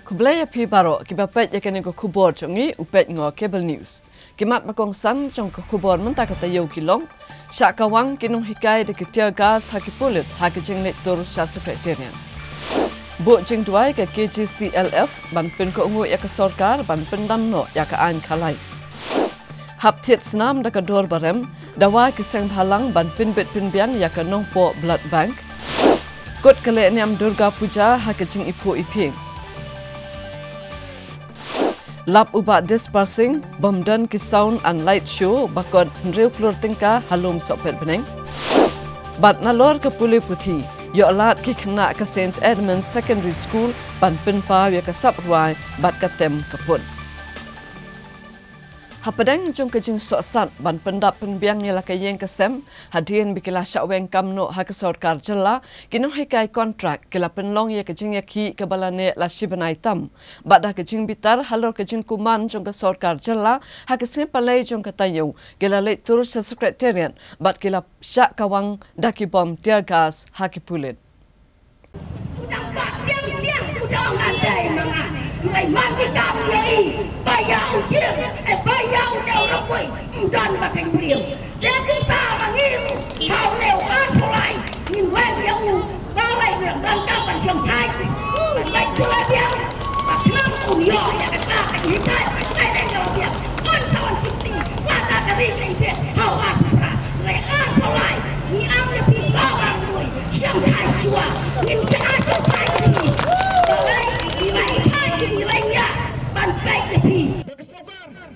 Kublaya pi baro kibapet yakani ko kubor chongi upet ngo cable news. Kimat makong san chong ko kubor mun takatayo kilong. Sya kawang kinong hikai de ketia gas hakipulit hakijing nektor sya sekretarian. Bu jing duai ke KGCLF ban pin ko ungu ya ke sorkar ban pendam no ya ke an kalai. Hap thiet snam da ka dor barem dawa kiseng bhalang ban pin bet pin biang ya ke nongpo blood bank. Kot kale niam Durga Puja hakijing ipu iping. Lap ubat dispersing bomdan ki sound and light show bakon hendreu klur tingka halum sopet beneng. Bat nalor ke puli puthi yo alat ki kena ke St Edmunds Secondary School ban pinpa ya ke sapruai bat katem kapun. Hapadang jong kejing soksat ban pendap penbiang yala kayeng kesem hadian bikila syaweng kamno ha ke sorkar jela kinong hikai kontrak kila penlong ya kejing ya ki kebalane la shibanai tam badah kejing bitar halor kejing kuman jong ke sorkar jela ha ke simpalai jong ke tayu kila le tur sa sekretariat bat kila syak kawang daki bom tear gas ha ke pulit. Ngày mang cái cảm nghĩ bài giàu chiếc bài giàu đều là quỷ đoàn và thành điểm để chúng ta mà nghiêng thảo đều an phụ lại nhìn quen nhau ba lại được đoàn các bạn sống sai mình cho lại biết và thương cùng nhỏ nhà các ta thành hiện tại đây đây là việc con sao anh sinh gì là ta đã đi thành việc hào an phụ lại lại an phụ lại như ăn được thì cao bằng người sống thái chùa nhìn cha sống thái thì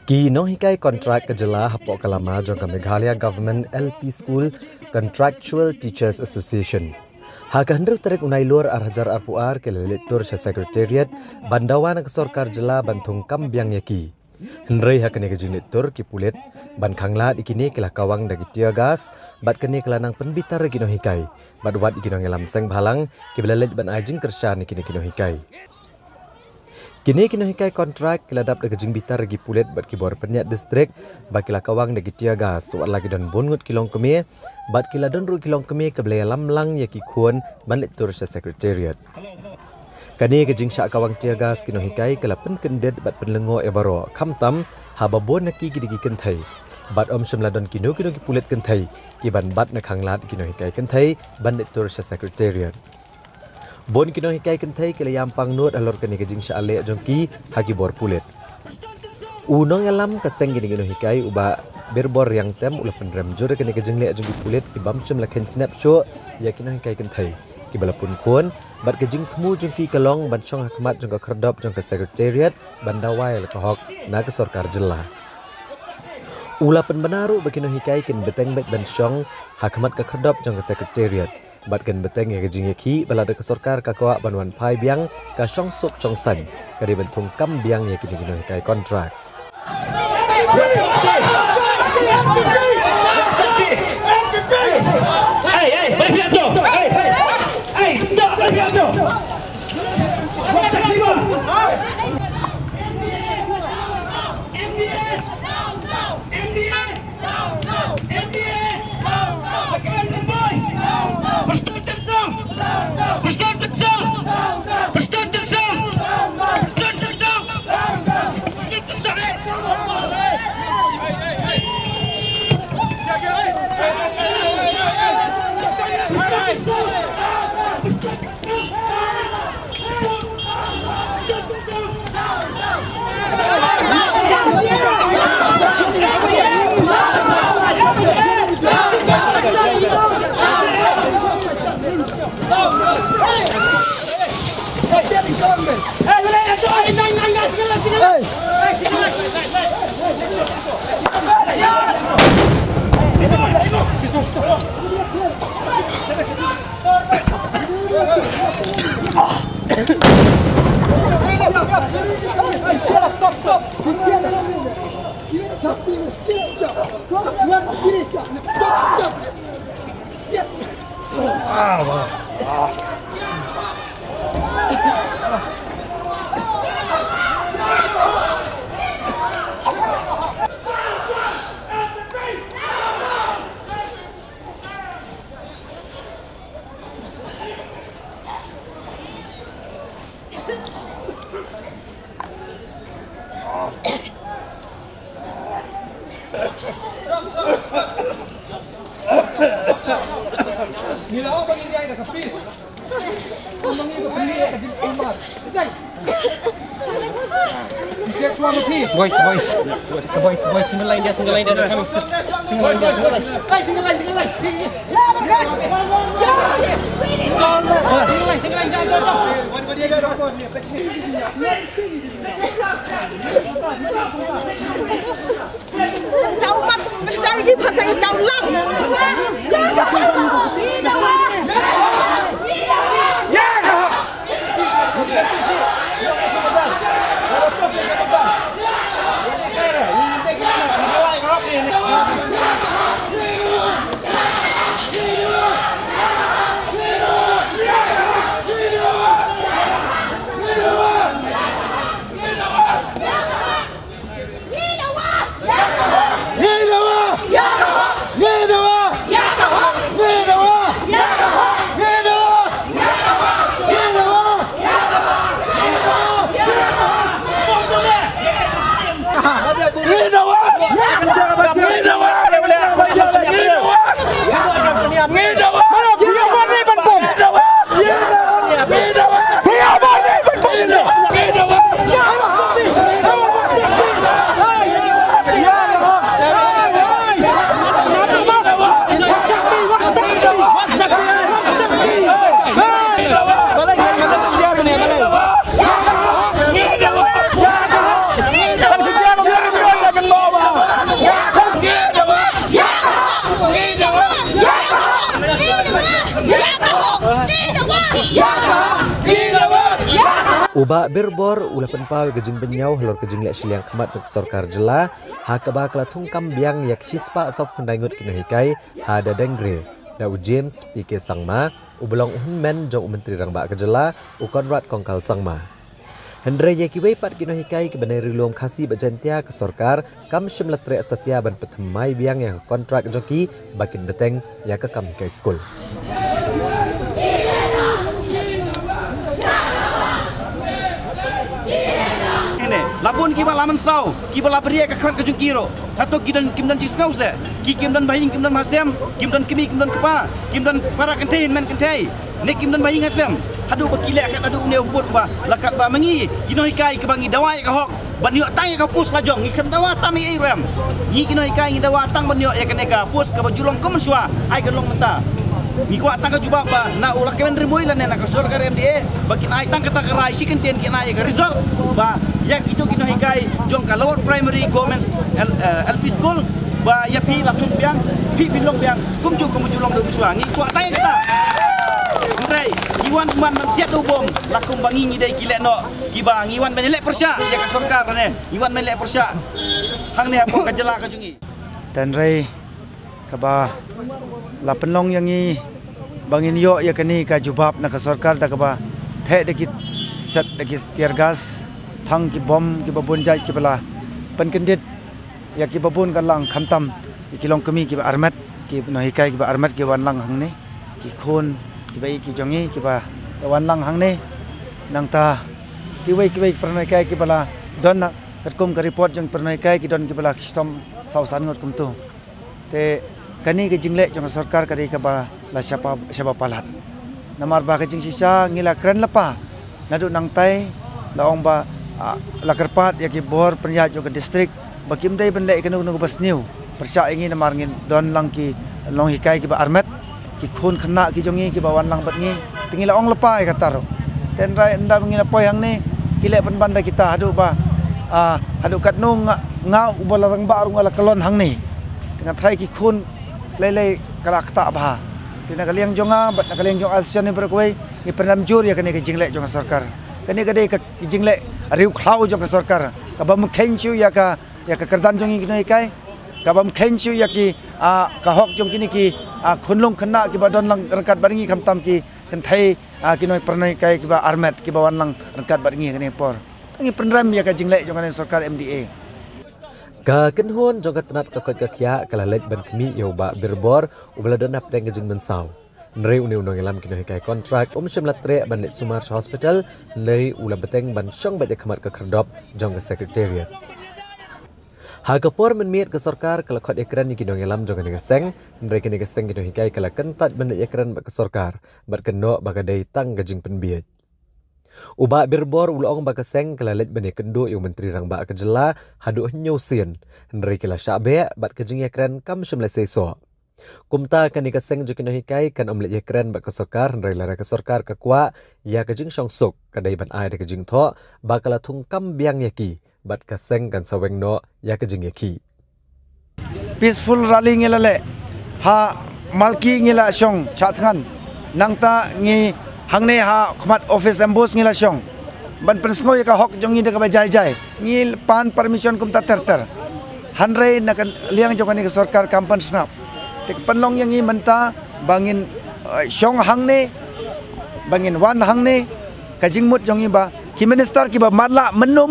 Kino hikai kontrak kejela hapok kalama jong ke Meghalaya Government LP School Contractual Teachers Association. Haka hendru terek unai luar arhajar arpuar ke lelitur sya sekretariat bandawan ke sorkar jela bantung kambiang yaki. Hendrei haka ne kejing litur ki pulit ban khanglat ikini kelah kawang dagi tia gas bat kene kelanang penbitar kino hikai bat wat ikino ngelam seng bhalang ke belalet ban ajing kershan ikini kino hikai. Kini kino hikai kontrak keladap dagi jing bitar gi pulit bat ki bor peniat distrik bat kila kawang dagi tia gas wat lagi dan bongut kilong keme bat kila don ru kilong keme ke belaya lamlang ya ki kuon ban litur sya sekretariat. Kani ke jing syak kawang tia gas kino hikai kala pen kendet bat penlengo ebaro khamtam hababon naki gidigi kenthai bat om shemladon kino ki pulit kenthai ki ban bat na khanglat kino hikai kenthai ban litur sya sekretariat. Bon kino hikai kenthai kala yampang not alor kani ke jing syak ale jongki hagi bor pulit. Unong alam kaseng gini kino hikai uba berbor yang tem ula penrem jore kani ke jing le jongki pulit ki bam shem lakhen snapshot ya kino hikai kenthai ki balapun kuon bat ke jing temu jongki kalong ban chong hakmat jongka kerdop jongka sekretariat bandawai la kahok na ke sorkar jela. Ula penbenaru bakino hikai kin beteng bet ban chong hakmat ke kerdop jongka sekretariat bat kin beteng ya ke jing ki balada ke sorkar ka kawa banwan pai biang ka chong sok chong san ka di bentung kam biang ya kini kino hikai kontrak. Voice, single line dia, single line dia, coming. Single line dia, single line. Single line, cháu bắt cháu đi phát sinh cháu lắm. Uba berbor ulah penpau gejing benyau halor gejing lek siliang khamat tuk sarkar jela ha kaba klatung kambiang yak sispa sop pendangut kinahikai ha da dengre da James PK Sangma ubelong men jong menteri rangba kejela u Konrad Kongkal Sangma Hendra yakiwei pat kinahikai ke benai rilom khasi bajantia ke sarkar kam shimlatre satya ban pethamai biang yang kontrak joki bakin beteng ya ke kam hikai school Labun kiba laman sau, kiba labria ka khat ka jungkiro. Hato kimdan cisngau se. Kimdan bahing kimdan hasem, kimdan kimi kimdan kepa, kimdan para kentein men kentei. Nek kimdan bahing hasem. Hadu bakile kat adu ne ubut ba lakat ba mangi. Kinoi kai ke bangi dawai ka hok. Ban yo tang ka pus lajong ngikam dawa tami ai ram. Ngi kinoi kai ngi dawa tang ban yo ya kaneka pus ka bajulong komen swa. Ai ka long menta. Ngi ko atang ka juba ba na ulak kemen rimoi lan na ka sarkar MDA. Bakin ai tang kata karai siken ten kinai ka result ba yak itu kita hikai jong ka lower primary government LP school ba ya pi lapun biang pi bilong biang kumju kumjulong do suangi ko atai kata ngrai iwan man siat do bom lakum bangi ngi dai kilek no giba ngiwan menelek persya ya ka sarkar ne iwan menelek persya hang ne apa ka jela ka jungi dan rai ka ba lapen long yang ngi bangin yo ya kani ka jubab na ka sarkar da ka ba the dekit set dekit tiar gas thang ki bom ki babun jai ki bala penkendit ya ki babun kalang khamtam ki long kami ki armat ki no hikai ki armat ki wanlang hang ne ki khon ki bai ki jongi ki ba wanlang hang ne nang ta ki wei pernai kai ki bala don terkum ka report jong pernai kai ki don ki bala stom sausan ngot kum tu te kani ke jingle jong sarkar kadi ka bala la siapa palat namar ba ka jing sisa ngila kren lapa nadu nang tai laong ba lakarpat ya ki bor penyat juga distrik bakim dai ben lek kanu bas new persya ingin namar ngin don lang ki long hikai ki ba armet ki khun khna ki jongi ki bawan lang bat ngi tingi laong lepa ai kataro ten rai enda ngin apa yang ni ki lek pen banda kita hadu ba hadu kat nung ngau ubala rang ba rung ala kelon hang ni dengan trai ki khun lele kala kata ba tina kaliang jonga bat kaliang jong asion ni berkuai ni pernam jur ya kani ke jinglek jong sarkar kani kadai ke jinglek riu khlau jong sarkar ka bam khenchu ya ka kerdan jong ngi kai ka bam khenchu ya ki ka hok jong kini ki khunlung khna ki badon lang rangkat baringi khamtam ki kan thai ki noi pernai kai ki ba armet ki bawan lang rangkat baringi kani por tangi penram ya ka jinglek jong kani sarkar MDA ka kenhon jong ka tanat ka kot ka kya kala lek ban kmi yo ba berbor ubala don ap deng jing mensau Neri uni-undang ilam kini hikai kontrak syamlatre ban Lit Sumar Hospital neri ula beteng ban syong bet khamat ke kerdop jong ke sekretariat. Hagapor menmiat ke sarkar kala khot ekran ni kidong ilam jong ke seng neri kini ke seng kidong hikai kala kentat ban ekran bat ke sarkar bat keno bagadai tang gajing penbiat. Uba birbor ulong bakaseng kelalit bani kendo yung menteri rang ba kejela hadu nyo sien neri kala syabe bat kejing ekran kam syamle seso. Kumta kan ikaseng jukin hikai kan omlet ekran bat kesokar neri lara kesokar kakwa ya kejing syongsuk kadai ban ai de kejing tho bakala thungkam biang yaki bat kaseng kan saweng no ya kejing yaki. Peaceful rally ngilale ha malki ngila syong chatngan nangta ngi hangne ha khmat office ambush ngila syong ban persngo ya ka hok jongi de ka jai jai ngil pan permission kum ta ter hanre nakan liang jongani ke sarkar kampan snap tik panlong yang ngi menta bangin syong hangne bangin wan hangne ka jingmut jongi ba ki minister ki ba matla meno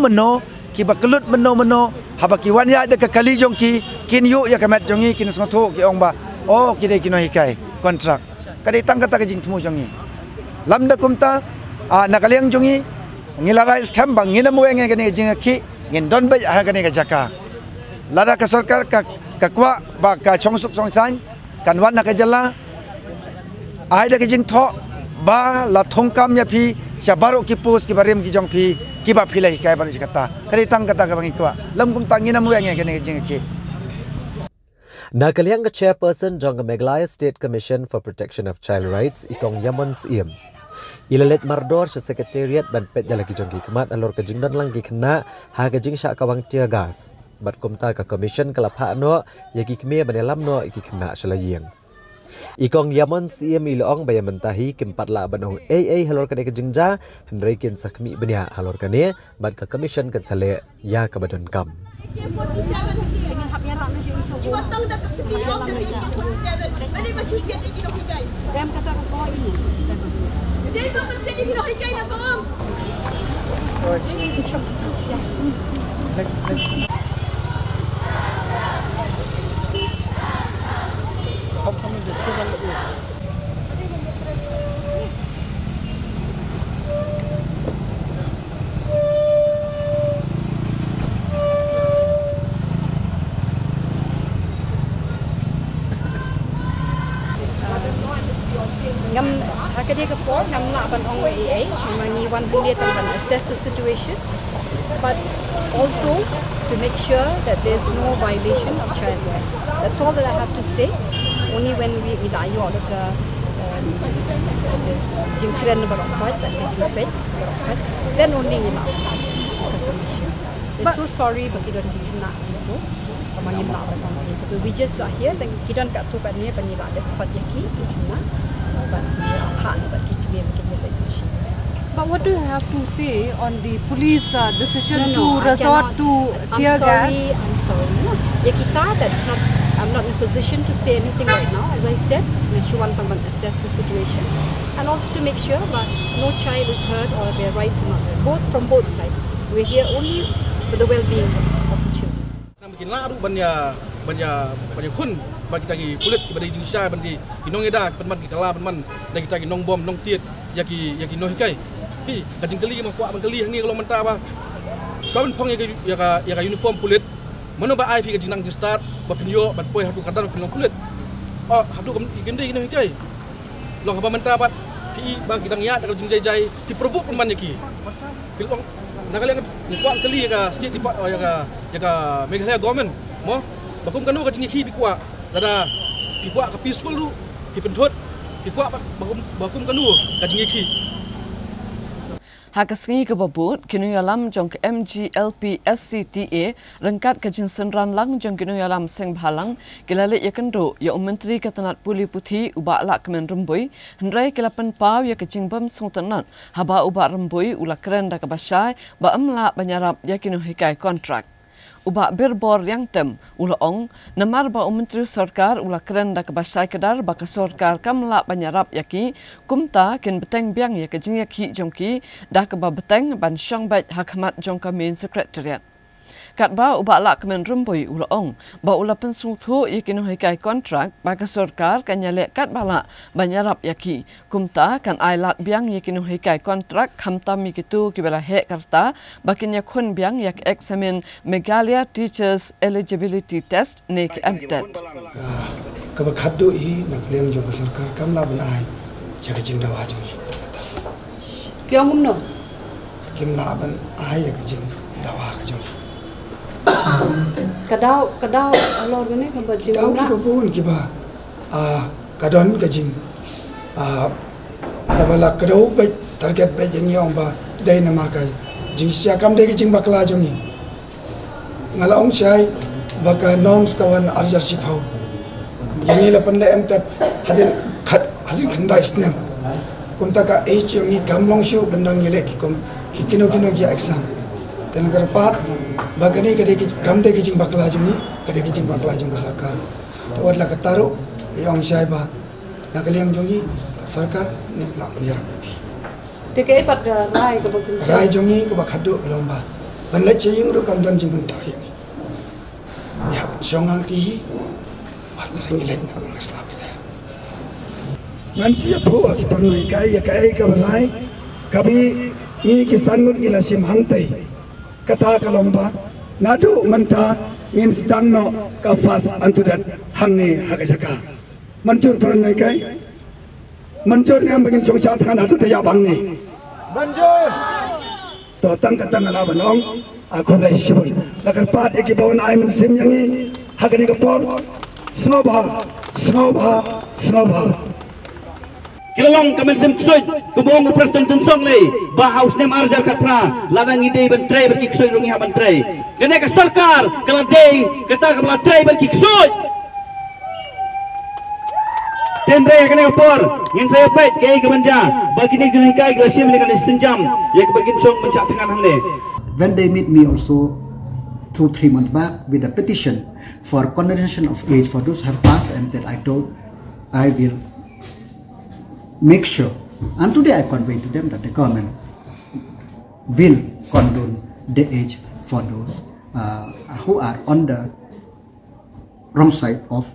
ki ba kelut meno haba ki wan ya de ka kali jongki kin yu ya kamat jongi kin sngo ki ong ba oh ki de kino hikai kontrak kadai tang kata ka jing temu jongi lamda kumta nakaliang jungi ngilarai skam bang ngina mueng ngene jinga ki ngin don ba ha kane ka jaka lada ka sarkar ka kwa ba ka chongsuk songsan kanwan na ka jala ai da ka jing tho ba la thongkam ya phi sabaro ki pos ki barim ki jong phi ki ba phi lai kai ban kata kali tang kata ka bang kwa lam kumta ngina mueng ngene jinga ki Nakaliang chairperson jong Meghalaya State Commission for Protection of Child Rights ikong Yamon Siem. Ilalet mardor sa secretariat ban pet jalaki jong kikmat alor ka jingdan lang gikna ha ka jing sya kawang tia gas. Bat kumta ka commission kalapha no yagi kme banelam no ikikna salayeng. Ikong Yamon Siem ilong bayamentahi kimpat la banong AA halor ka ka jingja henreikin sakmi benya halor ka ne bat ka commission kan sale ya ka badon kam. Ngam hakadi ka por ngam na ban ong AA mangi 100 ban assess the situation but also to make sure that there's no violation of child rights. That's all that I have to say. Only when we ilayo ka jingkren barokhat that jingpet barokhat then only ila ka commission. We're so sorry but kita dikena itu mangi na ban ong AA. We just are here then kita ka tu ban ni panila de khot yaki dikena. But what do you have to say on the police decision to resort to tear gas? I'm sorry. No. Ya kita, I'm not in a position to say anything right now. As I said, Neshuwan Tangban assess the situation and also to make sure that no child is hurt or their rights are not hurt. Both from both sides. We're here only for the well-being of the children. Bikin laru banyak kun bagi kita kulit kepada Indonesia bagi inong eda penman kala penman dan kita inong bom nong tiet yaki noh kai pi kajing kali mah kuat kali ni kalau mentah apa soal pong ya uniform kulit mana ba ai pi kajing nang start ba pinyo ban poi hadu kadan pinong kulit oh hadu gende noh kai long apa mentah apa pi ba kita ngiat kajing jai pi provoke penman yaki pi long nakaliang ni kuat kali ya state ya ka Meghalaya government mo bakum kanu kajing ki pi kuat lada pikwa ka peaceful lu pipentot pikwa bakum kanu kajing ki Hakasngi ke babut kinu yalam jong ke MGLP SCTA rengkat kajing senran lang jong kinu yalam seng bhalang kilale yakendo ya menteri katanat puli puthi uba la kemen rembui hendrai kelapan pau ya kajing bam sungtanan haba uba rembui ula keren da kabashai ba amla banyarap ya kinu hikai kontrak Uba birbor yang tem ula ong namar ba menteri sarkar ula keren da kabasai kedar ba ka sarkar kamla banyarap yaki kumta ken beteng biang ya kajing yaki jongki da ka ba beteng ban syong bat hakmat jong ka main secretariat Kat ba ubak lak kemen rumpui ula ong, ba ula pensung thu yakinu hikai kontrak bagi sorkar kan nyalek kat balak banyarap yaki. Kumta kan ailat biang yakinu hikai kontrak hamtam yikitu kibala hek karta bakin yakun biang yak examine Meghalaya Teachers Eligibility Test nek MTET. Kabakado i nakliang jo ka sarkar kamla banai jaga jing dawa jo i. Kya ngumno? Kimla ban ai jaga jing dawa ka jo. Kadau alor gane ka bajing Kadau ki babun ki ba kadon ka jing kabala kadau ba target ba jing yong ba dai na marka jing sia kam dai ki jing bakla jo ni ngala ong sai baka norms kawan arjar sipau yang lapan le MTET hadin kanda isnem kumta ka age yang kamlong show bendang yele ki kino ki exam dan garpat bagani kade ki kamte ki jing bakla juni kade ki jing bakla jung sarkar tawat la kataru yang syai ba nakaliang jungi sarkar ni la penjara babi teke pat rai ka bagin rai jungi ka bakhadu lomba ban le cheying ru kam dan jing buntai ya songal ti Lagi lain nak mengaslah berjaya. Manusia tua kita pernah kai kaberai, kabi ini kisan nur ilasim hantai. Kata kalomba, nadu menta ingin sedang no kafas antudat hangne hakajaka. Mancur pernah kai, mancur yang begin songcat kan atu daya bangni. Mancur. Totang katang ala banong, aku dah sibuk. Lakan pat ekibawan aiman sim yang ini hakani kapor. Snowball. Kilong kamen sem ksoi, kumong presiden tensong le, bahaus nem arjar katra, ladang ide ben tray berki ksoi rungi haman tray. Kene ka sarkar, kaladei kata kabla tray berki ksoi. Tendre kene kapor, ngin saya pet kei kemanja, bagi ni kene kai glasim ni kene senjam, ya kebagin song mencak tangan hangne. When they meet me also 2-3 months back with a petition for condonation of age for those who have passed MTET, I told I will make sure, and today I convey to them that the government will condone the age for those who are on the wrong side of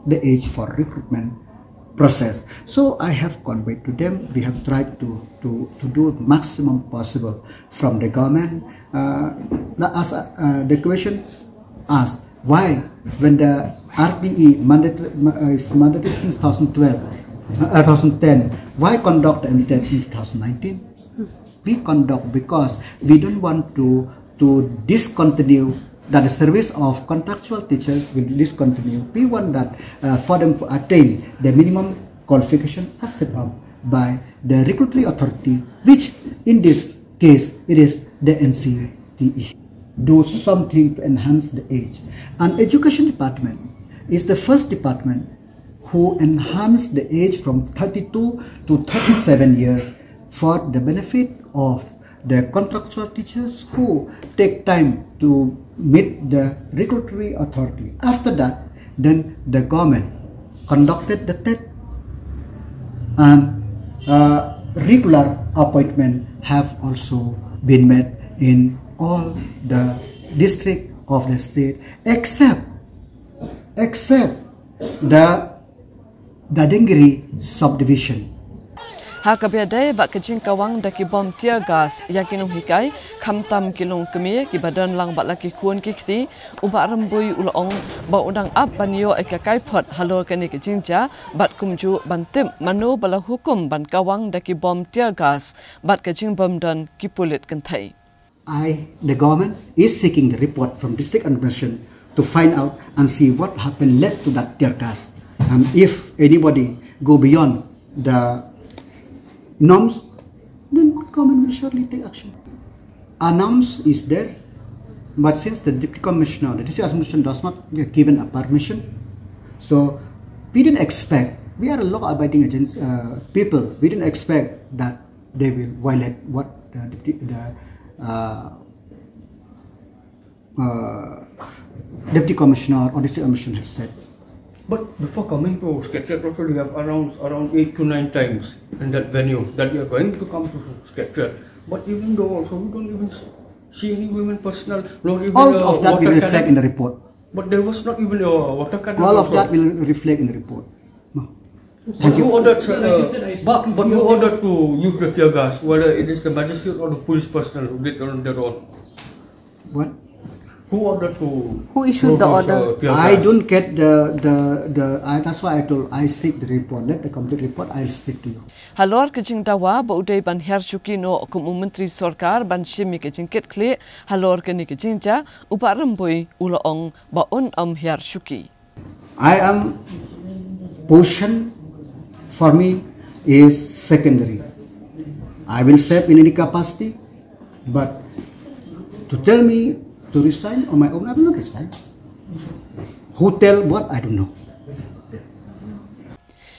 the age for recruitment process. So I have conveyed to them. We have tried to do maximum possible from the government. The question asked why, when the RDE is mandated since 2010, why conduct the MTET in 2019? We conduct because we don't want to discontinue that the service of contractual teachers will discontinue. We want that for them to attain the minimum qualification as set up by the regulatory authority, which in this case it is the NCTE. Do something to enhance the age. And education department is the first department who enhanced the age from 32 to 37 years for the benefit of the contractual teachers who take time to meet the regulatory authority. After that, then the government conducted the TET, and regular appointment have also been made in all the district of the state except the Dadingiri subdivision. Hakabiadai bak kejing kawang daki bom tear gas yakinung hikai kamtam kilung kemi ki badan lang bak laki kuon kikti ubak rembui ulong ba udang ap banyo ekakai pot halor kani kejing ja bat kumju bantim manu bala hukum ban kawang daki bom tear gas bat kejing bom dan kipulit kentai. The government is seeking the report from district administration to find out and see what happened led to that tear gas, and if anybody go beyond the norms, then government will surely take action. Our norms is there, but since the deputy commissioner, the district administration does not given a permission, so we didn't expect. We are a law-abiding people. We didn't expect that they will violate what the deputy commissioner or district commissioner has said. But before coming to Sketchet also you have around 8 to 9 times in that venue that you are going to come to Sketchet. But even though also we don't even see any women personal, not even All of that will water reflect cannon. in the report. But there was not even a water cannon. All of also. that will reflect in the report. No. But Thank who you. ordered, but who ordered to use the tear gas? Whether it is the magistrate or the police personnel who did on their own? What? Who ordered to? Who issued the order? I don't get that's why I told I seek the report. Let the complete report. I'll speak to you. Halor ke jing dawa ba udai ban her chuki no kum menteri sarkar ban shimi ke jing ket kle halor ke ni ke jing ja uparam boy ulaong ba on her chuki. I am position for me is secondary. I will serve in any capacity, but to tell me to resign on my own, I will not resign. Who tell what, I don't know.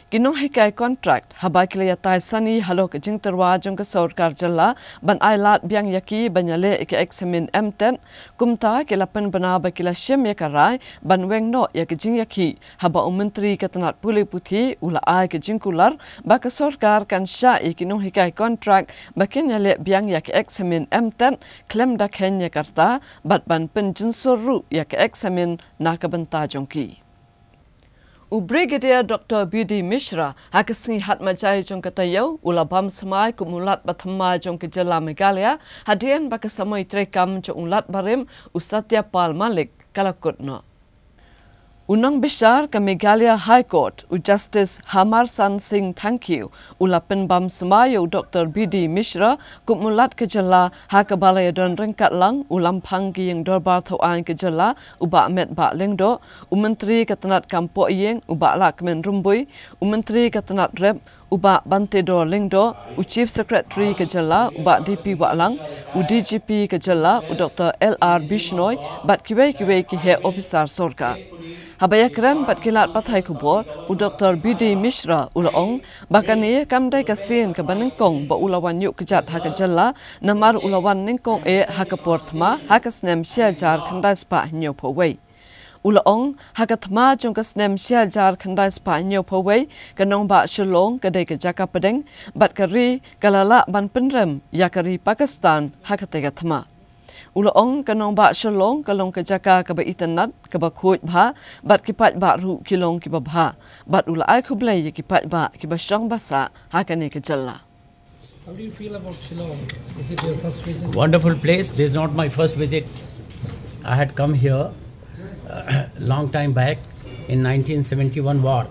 Kinong hikai contract habai kilaya tai sani halo ke jing terwa jong ke sarkar jalla ban ailat biang yaki banyale ke examin M10 kumta ke lapan bana ba kila shem ya karai ban weng no ya ke jing yaki haba menteri ketanat puli puthi ula ai ke jing kular ba ke sarkar kan sha kinong hikai contract ba kenyale biang ya ke examin M10 klem da kenya karta bat ban penjin soru ya ke examin na ka banta jongki. Brigadier Dr. B.D. Mishra hakasngi hat majai jong katayo ulabam samai kumulat bathamma jong ke jala Meghalaya hadian bakasamai trekam jong ulat barim Usatya Pal Malik kalakutno. Unang besar ke Meghalaya High Court Justice Hamar San Singh thank you ulapen bam samayo Dr. B.D. Mishra kumulat ke jala hakabalaya don rengkat lang ulam panggi yang dorbar thawaan ke jala uba met ba lengdo menteri ketanat kampo yeng uba la kemen rumbui menteri ketanat rep uba bante do lengdo chief secretary ke jala uba DP Walang DGP ke jala Dr. LR Bishnoi bat kiwei ki he officer sarkar. Habaya keren bat kilat pathai kubor Dr. B.D. Mishra ulaong bakani kamdai kasin ke banengkong ba ulawan yuk kejat haka jala namar ulawan nengkong haka hakasnem syajar kandai spa nyo powei. Ulaong hakatma jong kasnem syajar kandai spa nyo powei kanong ba shalong kadai ke jaka pedeng bat kari kalala ban penrem yakari Pakistan hakatega thma. Ulaong kanong ba shalong kalong ke jaka ka ba itanat ka ba khoj bha bat kipat ba ru kilong ki ba bha bat ula ai khublai kipat ba ki ba shong basa hakane ke jalla. How do you feel about Shillong? Is it your first visit? Wonderful place. This is not my first visit. I had come here long time back in 1971 war.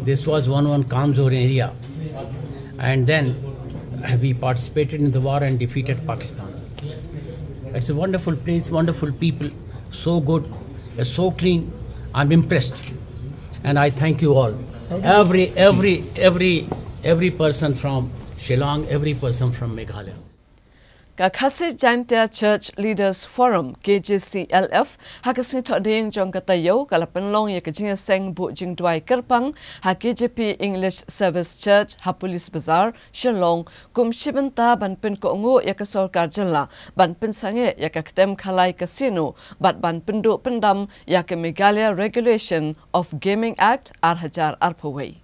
This was one Kamzor area, and then we participated in the war and defeated Pakistan. It's a wonderful place, wonderful people, so good, so clean. I'm impressed, and I thank you all. Every person from Shillong, every person from Meghalaya. Kakasi Jaintia Church Leaders Forum KJCLF hakasni thodeng jong katayo kalapan long ya kajing seng bu jing dwai kerpang ha KJP English Service Church ha Police Bazaar Shillong kum shibanta ban pen ko ngo ya ka sarkar jalla ban pen sange ya ka ktem khalai casino bat ban pendu pendam ya ke Meghalaya Regulation of Gaming Act arhajar arpawai.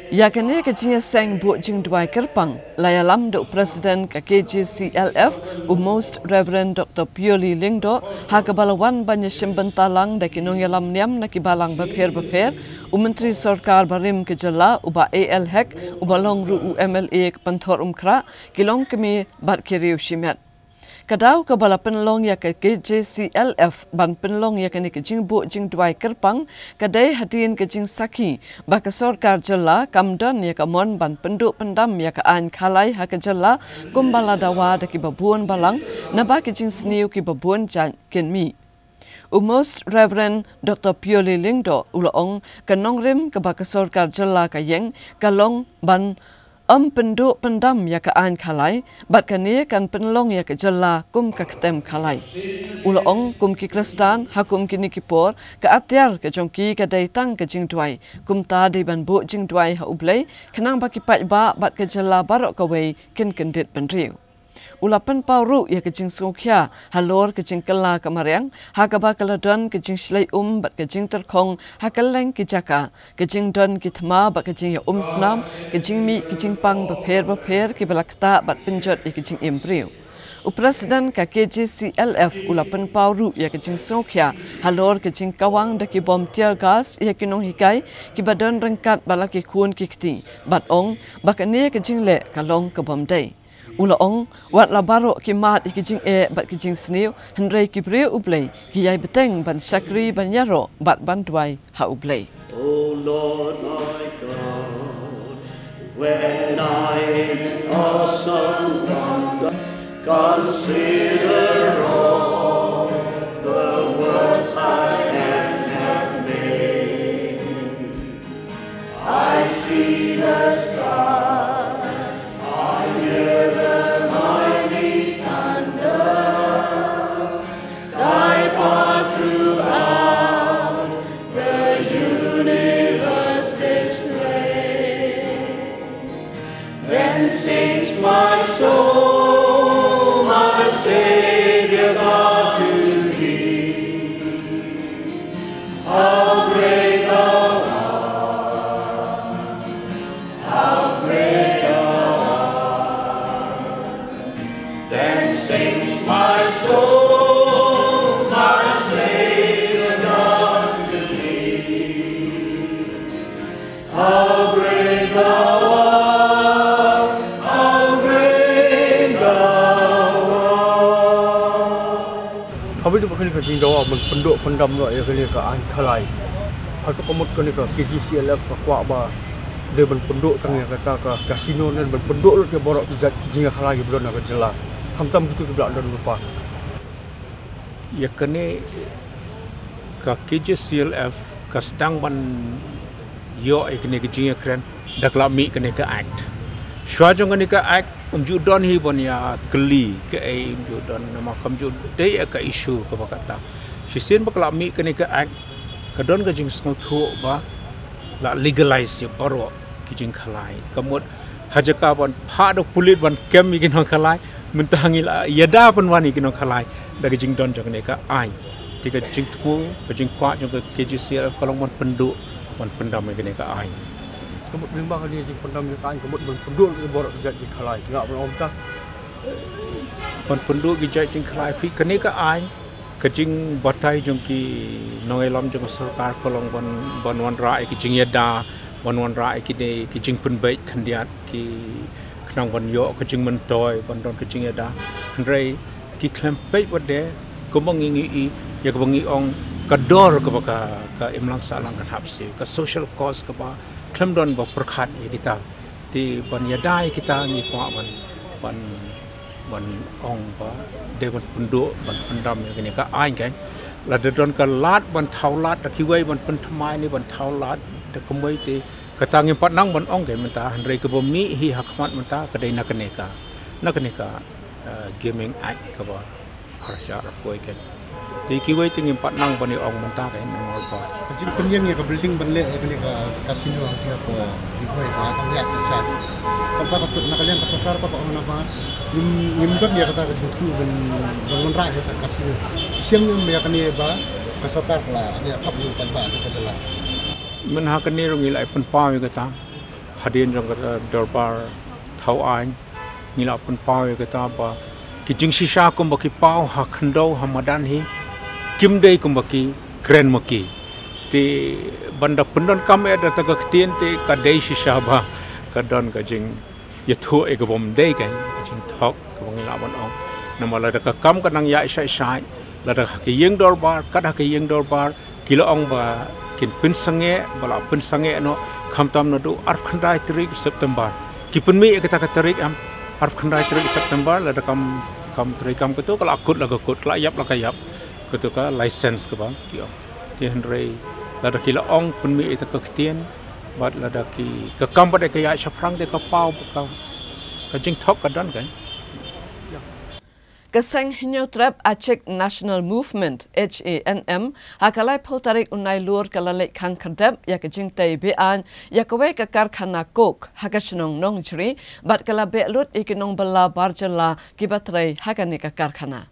Yakane kajing seng bu jing dwai kerpang layalam do President ka KJCLF Most Reverend Dr. Pioli Lingdo hakabalawan banya shimbentalang da kinong yalam niam na kibalang bapher menteri sarkar barim ke jala uba AL hek ubalong ru UMLA panthor umkra kilong kemi bat kiriu shimet. Kadau kabala penlong ya ke KJCLF ban penlong ya kini kejing bu jing dwai kerpang kadai hadin kejing saki baka sarkar jala kamdan ya kamon ban penduk pendam ya ka an khalai ha ke jala kumbala dawa da ki babuan balang na ba kejing sniu ki babuan jan kenmi. Most Reverend Dr. Pioli Lingdo ulaong kanong rim ka baka sarkar jala ka yeng kalong ban penduk pendam ya ka an khalai bat kani kan penlong ya ka jalla kum ka ktem khalai ulaong kum ki kristan hakum kini kipor ka atyar ka jongki ka daitang ka jingdwai kum ta de ban bu jingdwai ha ublei khanang ba ki pai ba bat ka jalla barok ka wei kin kendit penriu ulapan pauru ya kejing sungkya halor kejing kela kamarang hakaba kaladon kejing slai bat kejing terkong hakaleng kijaka kejing don kitma bat kejing ya snam kejing mi kejing pang bapher ki balakta bat penjot ya kejing impriu Presiden ka KJCLF ulapan pauru ya ke jing sokya halor ke jing kawang da ki bom tear gas ya ki nong hikai ki badan rengkat bala ki kun ki kti bat ong bakane ke jing le kalong ke bom dai ula ong wat la baro ki mat ki jing e bat ki jing sniu hendrai ki bre ublei ki yai beteng ban sakri ban yaro bat ban dwai ha ublei. Oh Lord my God, when I in awesome wonder consider all the words I have made, I see the stars, I hear the mighty thunder, thy path throughout the universe display. Then sings my soul, my Savior God, to thee. How great thou art, how great thou art. Then sings my soul, my Savior God, to thee. How great thou art, how great thou art. Kami tu bukan kerja doa, penduk pendam doa ya kali ke angkalai. Atau komod kali ke KJCLF ke kuat bah dia penduk tangnya kata ke kasino dan penduk ke borok jat jinga kalai belum nak jelas. Hamtam gitu ke belak dan lupa. Ya kene ke KJCLF ke sedang ban yo ikne ke jinga keren dak lami kene ke act. Syajong kene ke act umjudon hi bon ya keli ke ai umjudon nama kamjud dei ka isu ke bakata. Sisin baklami kene ke act kadon ke jing sngo thu ba la legalize ya baro ki jing khalai. Kamut hajaka bon pha do pulit ban kem mi kinong khalai mentangi la yada pun wani kinong khalai dari jing don jong ne ka ai. Tika jing thu ke jing kwa jong ke KJCLF kalong mon penduk mon pendam kene ka ai. Kemud bimbang dia jing pendam kan kemud penduk ke borok jat jing khalai ngak belum ta. Mon penduk ki jat jing khalai phi kene ka ai ke jing batai jong ki noi lam jong sarkar kolong bon wan rai ki jing yada bon wan rai ki de ki jing pun bai khandiat ki knang bon yo ke jing mentoi bon don ke jing yada hendrai ki klem pai bode ko mangingi i ya ko bangi ong kador ke baka ka imlang salang kan hapsi ka social cause ke ba klem don ba perkhat ya kita ti bon yadai kita ni kwa ban ong ba de ban penduk ban pendam ya kini ka ai kan la de don ka lat ban thaulat ta kiwai ban pen thamai ni ban thaulat de komoi ti ka tangi pat nang ban ong ke menta handrei ke bomi hi hakmat menta ka dei nakaneka gaming act ka ba harsha rapoi kan ti kiwai tingi pat nang ban ong menta ka nang ba jing penyeng ya ka building ban le kini ka kasino ang kia ko dihoi sa atang ya sa tanpa kasut nakalian kasar pa pa ona ba nim dot ya kata betul bangun rak ya kasino siam yang ya kani ba kasar la ya top lu pan ba ka jala men ha kani rongi lai pan pa ya kata hadin jong kata darbar thau ai ni la pan pa ya kata ba ki jing shisha kum ba ki pau ha khando hamadan hi kim dei kum ba ki kren mo ki ti banda pendon kam ada ta ka tien ti ka dei shisha ba ka don ka jing ya thu e ka bom dei ka jing thok ka bang la bon ong namala da ka kam ka nang ya sai la da ka yeng dor bar ka da ka yeng dor bar kilo ong ba kin pin sange bala pin sange no kham tam no do ar khandai 3 September ki pun mi ka ta ka tarik am ar khandai 3 September la da kam 3 kam ka to kala akut la ka kut la yap ka to ka license ka ba ki ti hendrei la da kilo ong pun mi ta ka tien bat la da ki ka kam ba de ka ya saprang de ka pau ka jing thok ka don kan Kaseng hinyo trap Aceh National Movement HANM hakalai potarik unai lur kalalek kang kerdep ya ke jing tai bean ya kawe ka karkhana kok hakashnong nong jri bat kala be lut ikinong bala barjala kibatrai hakane ka karkhana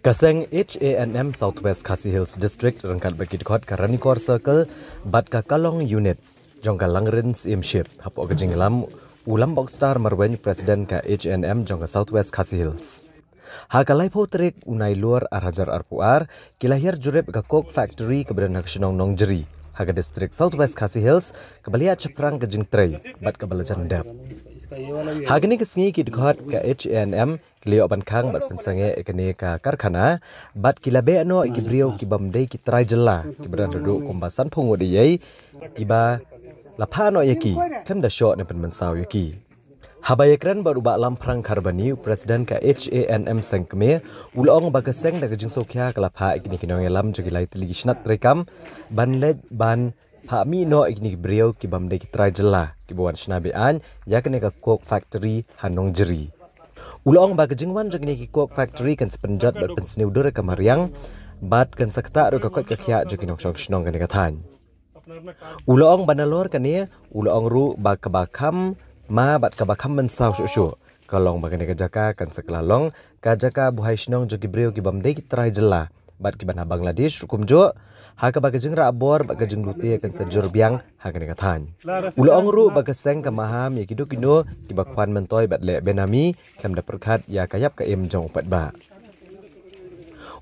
Kaseng HANM Southwest Khasi Hills District rangkat bagi dekat Karanikor Circle bat ka Kalong Unit jongka langren sim ship hapo ka jinglam Ulam Boxstar marwen Presiden ka H&M jong Southwest Khasi Hills. Hakalai po trek unai luar arhajar arpuar kilahir jurep ka Coke Factory keberan haksinong nong jeri. Haga distrik Southwest Khasi Hills kebalia ceprang ke jeng tray bat kebalajan dap. Hagani kesengi kidkot ka H&M kelio bankang bat pensange ekene ka karkhana bat kilabe ano ikibrio kibamdei kitrai jela kiberan duduk kumbasan pungodi kiba lapano yaki kemda shot ne penmensau yaki. Habayakran berubah lamprang karbani Presiden ka H&M sengkeme ulong bagaseng daga jing sokya kalapha ikni kinong elam jogilai tiligisnat rekam banled ban pa mi no ikni brio kibamde kitrai jela kibuan shnabean yakne ka Coke Factory hanong jeri. Ulong bagajing wan jogni ki Coke Factory kan sepenjat bat pensniu dore kamariang bat kan sakta ro ka kot kakya joginong shnong kan kathan. Ulong banalor kania ulong ru bakabakam ma bat kabakam mensau syuk kalong bagane kajaka kan seklalong kajaka buhai shnong jogi brio ki bamdei kitrai jela bat ki bana Bangladesh rukumjo ha ka bagajing ra abor bagajing lute kan sejur biang ha kan kathan ulong ru bagaseng ka maham ya kidukino ki bakwan mentoy bat le benami kam da perkhat ya kayap ka em jong pat ba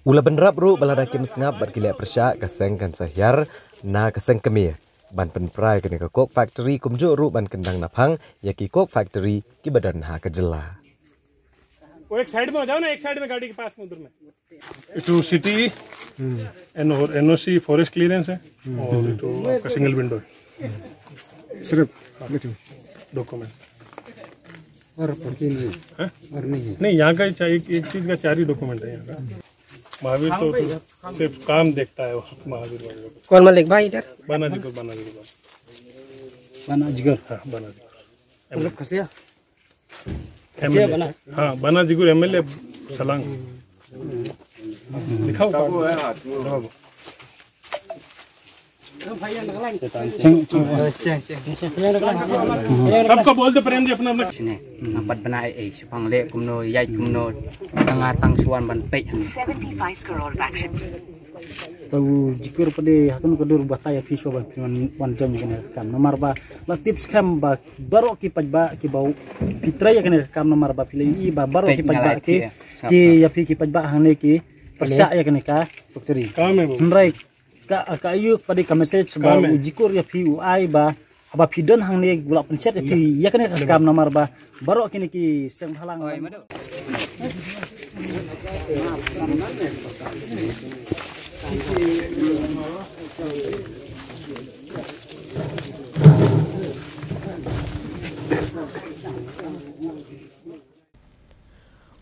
ula benrap ru balada kim sngap bat ki le persya ka seng kan sahyar na ka seng kemir ban penprai kene ka Coke Factory kumjo ru ban kendang naphang ya ki Coke Factory ki badan ha ka jela वो एक साइड में हो जाओ ना एक साइड में गाड़ी के पास में उधर में इटू सिटी एनओसी फॉरेस्ट क्लियरेंस है और इटू आपका सिंगल विंडो है सिर्फ डॉक्यूमेंट और नहीं यहाँ का एक चीज का 4 ही डॉक्यूमेंट है यहाँ का महावीर तो सिर्फ काम देखता है महावीर कौन मालिक भाई इधर बनाजीगर हाँ बनाजीगर खसिया हाँ बनाजीगर एमएलए सलांग दिखाओ सबको बोल दो प्रेम जी अपना अपना नंबर बनाए ए पंगले कुमनो याई कुमनो तंगा तंग सुan ban pe 75 crore vaccine तो जिक्र पदे हतन कदुर बताया फिसो बन वन जम कने काम नंबर बा ला टिप्स खम बा बारो की पजबा की बाउ फित्रा या कने काम नंबर बा फिले ई बा बारो की पजबा की या फि की पजबा हने की परसा या कने का फैक्ट्री काम है हमराई का आयु पदे का मैसेज बा जिक्र या फि आई बा अब फिदन हंगने गुला पंचायत या फि या कने काम नंबर बा बारो कने की सेंग हलांग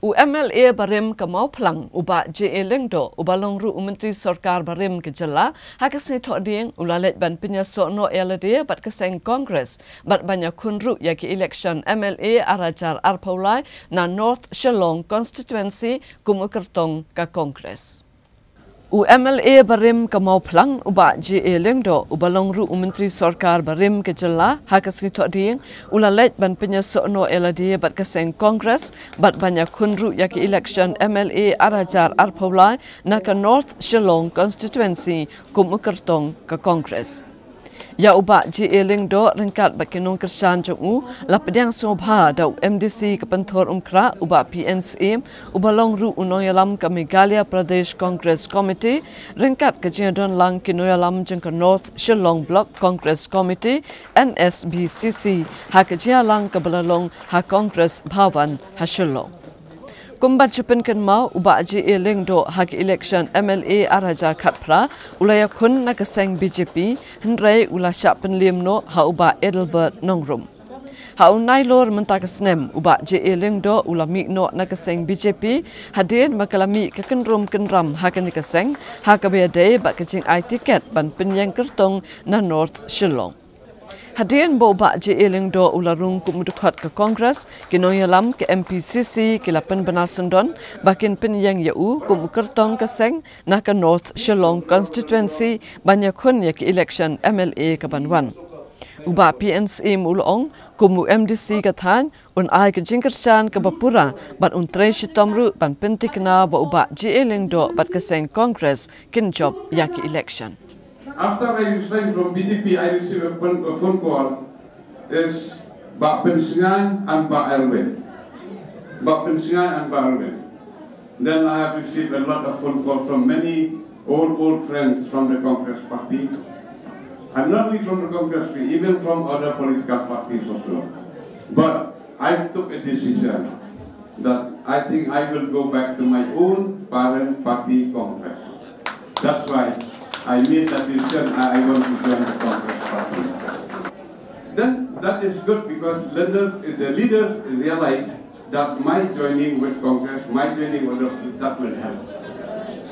UMLA barim kamau plang uba JA lengdo ubalong ru menteri sarkar barim ke jela hakasni thoding ulalet ban pinya sono elade bat keseng Congress bat banyak kunru yaki election MLA arajar arpaulai na North Shillong constituency kumukertong ka Congress. UMLA barim kamau plang uba JA lengdo ubalong ru menteri sarkar barim ke jela hakasni thoding ulalet ban pinya sono elade bat keseng Congress bat banyak kunru yaki election MLA arajar arpaulai na ka North Shillong constituency kumukertong ka Congress. Ya uba JA lengdo rengkat bakinong kersan jongu lapedang sobha dau MDC kepentor umkra uba PNC ubalong ru unoyalam ka Meghalaya Pradesh Congress Committee rengkat kejadian lang kinoyalam jengka North Shillong Block Congress Committee NSBCC ha kejialang ka belalong ha Congress Bhavan ha Shillong. Kumbat chupen kan mau uba JA lengdo hak election MLA arajar khatpra ulaya khun na kaseng BJP hendrai ula sya penlimno ha uba Edelbert Nongrum ha unai lor mentakasnem uba JA lengdo ula mikno na kaseng BJP hadin makalami kekenrum kenram ha kan kaseng ha kabede ba kecing ai tiket ban penyang kertong na North Shillong. Hadian boba JA lengdo ularung kumudukhat ke Congress kinoyalam ke MPCC kilapan benar sendon bakin penyang yau kumukertong keseng na ke North Shillong constituency banyak kun ya ke election MLA ke Banwan. Uba PNC mulong kumu MDC kathan un ai ke jingkersan ke Bapura ban untre shitomru ban pentikna ba uba JA lengdo bat keseng Congress kin job ya ke election. After I resigned from BJP, I received a phone call. There's Pak Pensingan and Pak Erwin. Pak Pensingan and Pak Erwin. Then I have received a lot of phone calls from many old friends from the Congress Party. And not only from the Congress Party, even from other political parties also. But I took a decision that I think I will go back to my own parent party Congress. That's why I made that decision. I want to join the Congress Party. Then that is good because the leaders realize that my joining with Congress, my joining with that will help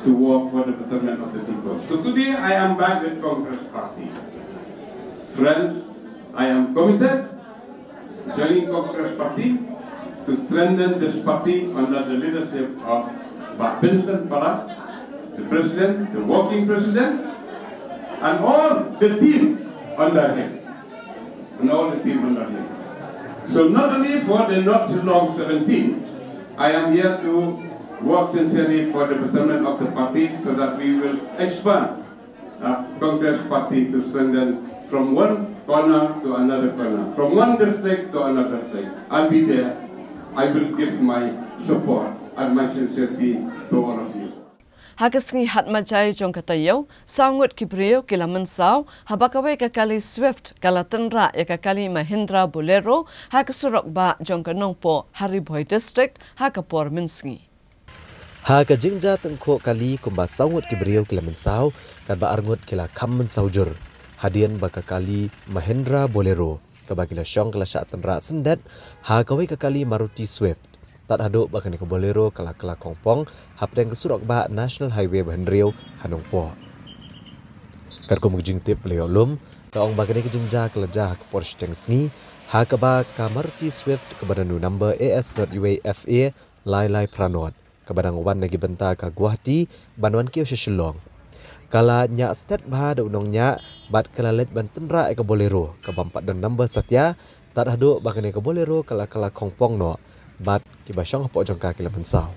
to work for the betterment of the people. So today I am back with Congress Party. Friends, I am committed joining Congress Party to strengthen this party under the leadership of Pak Vincent Palak, the president, the working president, and all the team under him. So not only for the North Shillong 17, I am here to work sincerely for the betterment of the party so that we will expand Congress Party to strengthen from one corner to another corner, from one district to another district. I'll be there. I will give my support and my sincerity to all of you. Hagasngi hatmajai jong katayo, sangut kibrio kilaman saw, habakawe kakali Swift, kalatanra yakakali Mahindra Bolero, hakasurok ba jong kanongpo Hariboy District, hakapor minsngi. Haga jingja tengko kali kumba sangut kibrio kilaman saw, kadba arngut kila kammen saujur. Hadian bakakali Mahindra Bolero. Kabagila syong kala syatan ra sendat, hakawai kakali Maruti Swift. Tak haduk bakani ke Bolero kala kongpong, hapdeng ke surok ba National Highway Bahendriau Hanongpo. Karko mugjing tip leo lum, kaong bakani ke jingja kelajah ke Porsche Tengsngi, hakaba ka Maruti Swift ke badanu number AS.UAFA Lai Pranot, ke badang wan nagi benta ka Guwahati, banwan kio Shillong. Kala nya stat bah da unong nya bat kala let bantenra ke Bolero ke bampat dan number satya tak hadu bakane ke Bolero kala kongpong no bat ki basyong po jongka kila mensau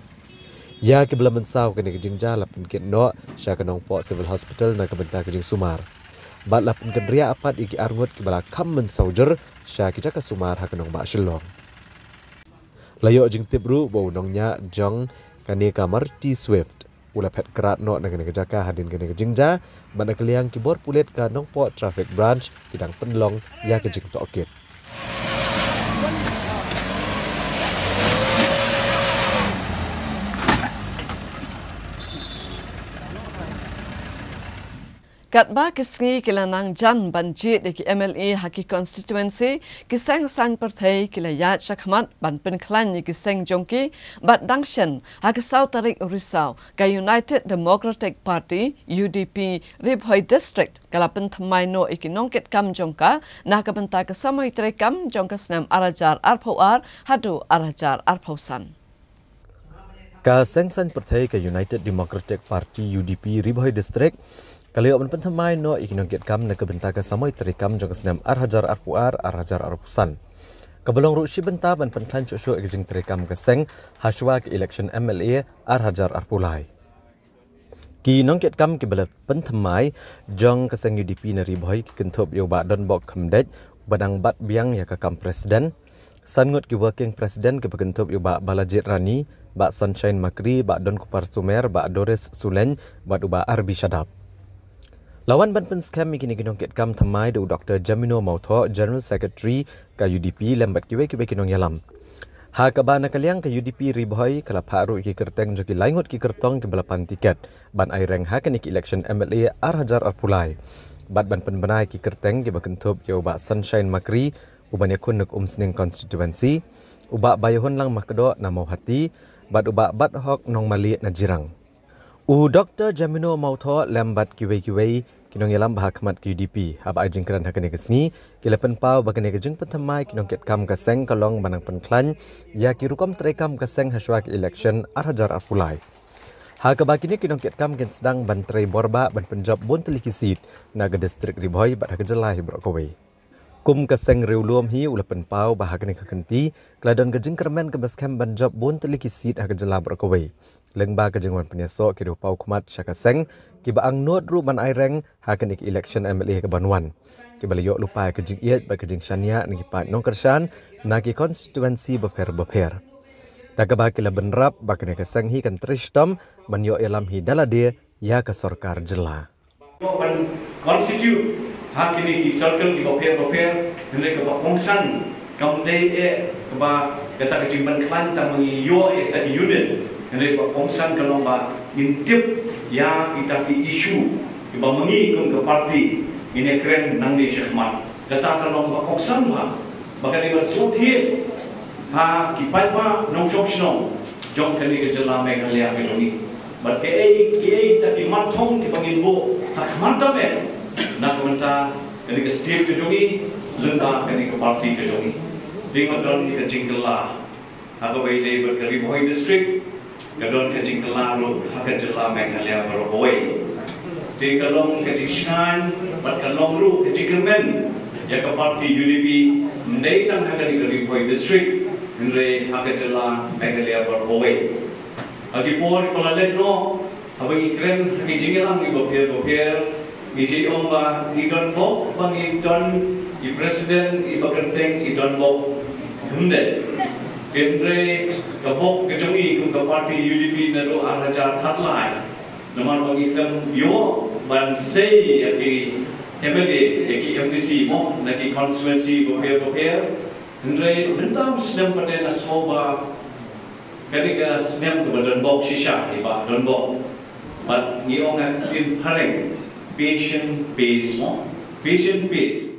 ya ki bela mensau kene ke jingja lapun kit no sya kanong po civil hospital na ke benta ke jing Sumar bat lapun ke ria apat iki arngut ki bala kam mensau jer sya ki jaka Sumar ha kanong ba Shillong layo jing tibru bo unong nya jong kane ka Maruti Swift ula pet kerat no na kene jaka hadin kene jingja bana keliang kibor pulet ka nongpo traffic branch kidang penlong ya ke jing tokit Katba kisngi kilanang jan banjit deki MLA haki constituency kiseng sang partai kila yat syakmat ban penklan ni kiseng jongki bat dangshen haki South Tarik Risau ka United Democratic Party UDP Ribhoi District kala pentamai no ikinongkit kam jongka na ka benta kasamai trekam jongka senam arajar arpauar hadu arajar arpausan. Ka sengsan partai ka United Democratic Party UDP Ribhoi District Kaliok pentamai no ikinongkit kam na kebentaka samoi terikam jong senam arhajar arpuar arhajar arpusan. Kabelong rusi benta ban pentlan cucu ikjing terikam keseng haswa ke election MLA arhajar arpulai. Ki nongkit kam kibele pentamai jong keseng UDP na Ribhoi ki kentup yo ba don bok kemdej badang bat biang ya kam presiden sangut ki working president ki kentup yo ba Balajit Rani ba Sunshine Makri ba don Kupar Sumer ba Doris Sulen ba uba Arbi Shadab. Lawan ban penskam ikini kinongkit kam thamai do Dr. Jamino Mautho General Secretary ka UDP lembat kiwe kinong yalam. Ha ka ba nakaliang ka UDP Ribhoi kala pharu iki kerteng joki laingot ki kertong ki balapan tiket ban aireng ha kanik election MLA arhajar arpulai. Bat ban penbenai ki kerteng ki bakentup yo ba Sunshine Makri uban yakun nak umsning constituency uba bayhon lang makdo na mau hati bat uba bat hok nong mali na jirang. Dr. Jamino Mautho lembat kiwe kinong yalam bahakmat ke UDP haba ajing keran hakane kesni kilepen pau bagane kejeng pentamai kinong ket kam kaseng kalong banang penklan ya kirukom terekam kaseng haswa ke election arhajar arpulai ha ka bakini kinong ket kam ken sedang bantrei borba ban penjab bon telikisit naga distrik Ribhoi bat ha kejelai brokowe Kum keseng riulum hi ulapan pau bahagian kekenti, keladon kejing kermen ke baskem banjab bon teliki sit hak jelab berkawai. Lengba kejengwan penyesok kira pau kumat syakaseng, kiba ang not ru ban aireng hakan ik election MLA ke Banwan. Kiba liyok lupa kejing iat ba kejing syania niki pat nong kersan naki konstituensi beper. Dagaba kila benrap bahagian keseng hi kan tristom ban yok yalam hi dalade ya ke sorkar jela. Constitute hak ini di circle di bopir hendak ke pengsan kemudian keba kata kejimpan kelan tak mengiyo tadi unit hendak ke pengsan kalau ba intip ya kita ki isu keba mengi ke parti ini keren nang di Syekmat kata kalau ba pengsan ba bahkan di bersuti ha kipai ba nong jok snong jong kali ke jela Meghalaya ke joni but ke tak ki matong ki pangimbo tak mantap nak mentah dari ke state ke jongi, lengkap dari ke parti ke jongi. Dengan don ke Jingkela, atau bayi berkali Bohai district, kedon ke Jingkela ro hak jela Meghalaya berbohai. Di kalong ke Jingsan, bat kalong ru ke Jingkermen, ya ke parti UDP, mendatang hak dari Bohai district, hendak hak jela Meghalaya berbohai. Agi por pelalet no, abang ikren ke Jingkelang di bopir. Isi omba idon bok bang idon i presiden i bakenteng idon bok hunde kendre kabok kejongi kum ke parti UDP nado arajar khatlai naman bang ikam yo ban sei aki MLA aki MDC mo naki constituency bopir kendre nentam sedem pada nasmoba ketika sedem ke badan bok shisha i ba don bok but ni orang sin pareng patient base.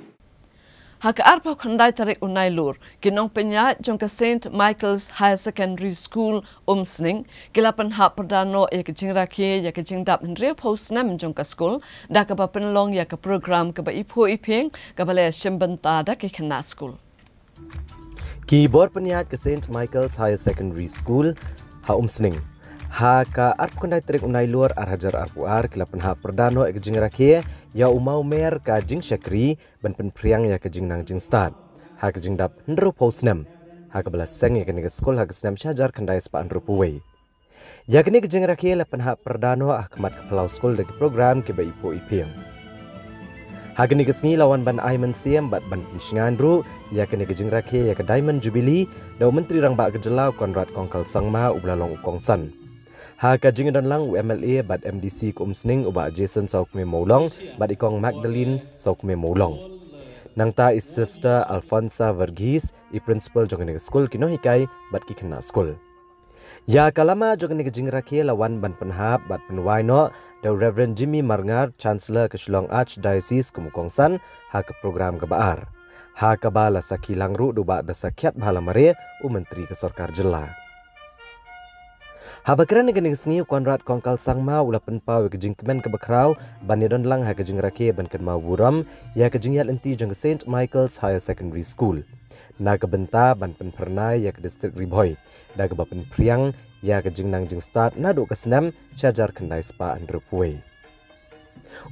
Hak arpa khandai tarik unai lur kinong penya jong ke St Michael's Higher Secondary School Umsning kilapan hak perdano ya ke jingraki ya ke jingdap ndre post nam jong ke school da ke penlong ya ke program ke ba ipo ipeng ke bale shimbanta da ke khana school. Keyboard penyat ke St Michael's Higher Secondary School ha Umsning. Haka arp kandai terik unai luar arhajar arpuar kilapan ha perdano ek jing rakie ya umau mer ka jing syakri ban pen priang ya ke jing nang jing start ha ke jing dap ndro posnem ha ke belas seng ya ke nege skol ha ke snam syajar kandai spa ndro puwei ya ke nege jing rakie lapan ha perdano ahkamat ke pelau skol deki program ke ba ipo ipeng ha ke nege sngi lawan ban aiman siem bat ban pinshingan ru ya ke nege jing rakie ya ke Diamond Jubilee dau menteri rang ba ke jelau Konrad Kongkal Sangma ublalong Kongsan. Haka jing dan lang MLA bat MDC ke Umsning uba Jason Saukme Maulong bat ikong Magdalene Saukme Maulong. Nang ta is sister Alfonsa Verghese i principal jong nege school kino hikai bat ki kena school. Ya kalama jong nege jing rakie lawan ban penhap bat penwai no the Reverend Jimmy Marngar Chancellor ke Shillong Archdiocese ke Mukongsan haka program ke baar. Haka bala sakilang ru du ba da sakyat bhala mare u menteri ke sorkar jela. Habakran nege sengi Konrad Kongkal Sangma ulapan pau ke jingkemen ke bakrau ban yadon lang ha ke jing rake ban ken mau buram ya ke jing yal enti jong St Michael's Higher Secondary School. Na ke benta ban pen pernai ya ke distrik Riboy. Da ke bapen priang ya ke jing nang jing start na do ke senam cajar kendai spa andro puwei.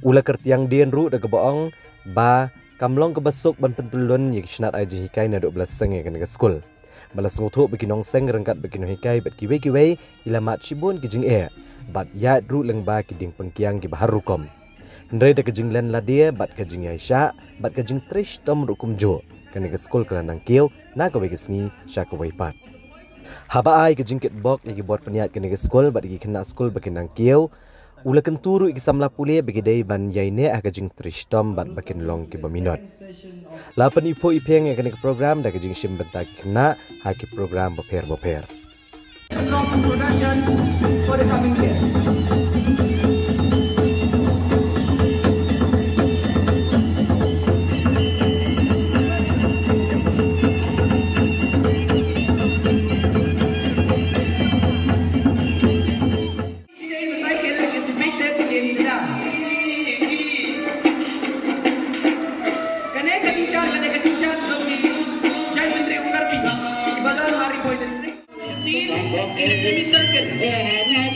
Ula kertiang dien ru da ke boong ba kamlong ke besuk ban pentulun ya ke snat aji hikai na do belas seng ya ke nege school. Balas ngutuk bagi nong seng rengkat bagi noh hikai bat kiwe ilamat shibun kijing bat yat ru lengba kiding pengkiang ki bahar rukom ndre da kijing len ladia bat kijing Aisha bat kijing trish tom rukum jo kane ke skol kelanang kieu na ka bagi sngi sha ka pat haba ai kijing kit bok yagi bot peniat kane ke skol bat gi kena skol bagi nang kieu ula kenturu iki samla pule bagi dai ban yaine a kijing trish tom bat bakin long ki baminot lapan ipo ipeng yang kena ke program dah kejing sim bentak kena haki program boper. Production for the coming year.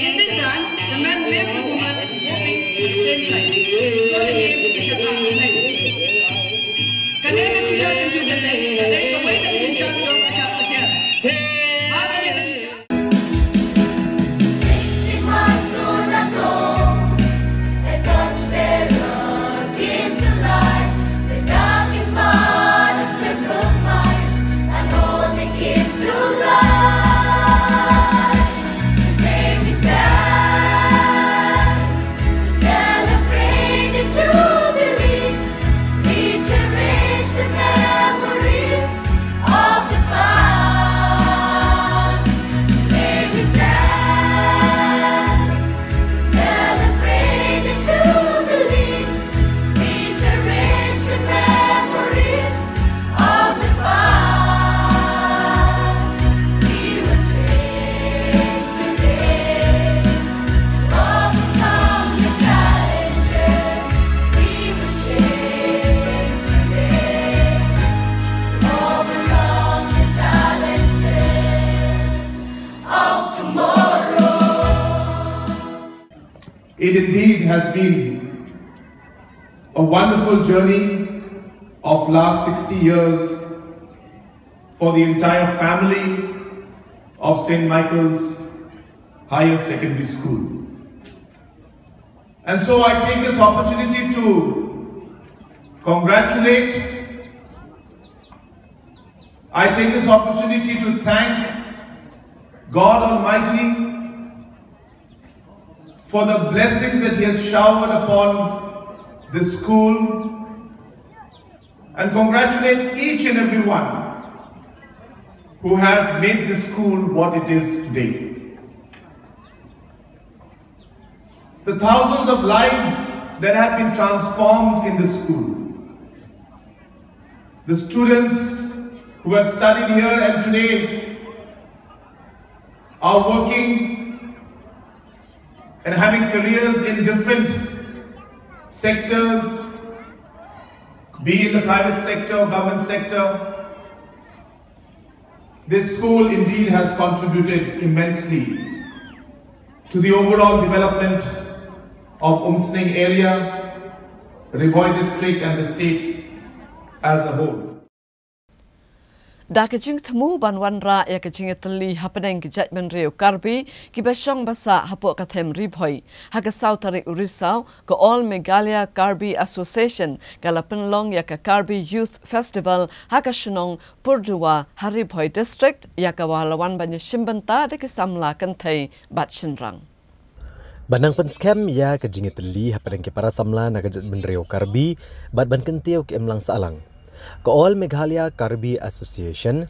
In this dance, the man left the woman moving at the same time. So he aim to be shut down. It indeed has been a wonderful journey of last 60 years for the entire family of St. Michael's Higher Secondary School. And so I take this opportunity to congratulate, I take this opportunity to thank God Almighty for the blessings that He has showered upon this school, and congratulate each and every one who has made this school what it is today. The thousands of lives that have been transformed in this school, the students who have studied here and today are working and having careers in different sectors, be it the private sector or government sector. This school indeed has contributed immensely to the overall development of Umsning area, Rivoy district and the state as a whole. Da kecing temu banwan ra ya kecing teli hapeneng kejat menreu karbi kibasong basa hapok kathem ribhoi haga sautari urisau ke All Meghalaya Karbi Association kalapenlong ya ke Karbi Youth Festival haga shenong Purdua Haribhoi district ya ke walawan banyu shimbanta de kesamla kentai bat shenrang. Banang penskem ya kejing teli hapeneng ke para samla na kejat menreu karbi bat ban kenteu ke emlang salang. Ke All Meghalaya Karbi Association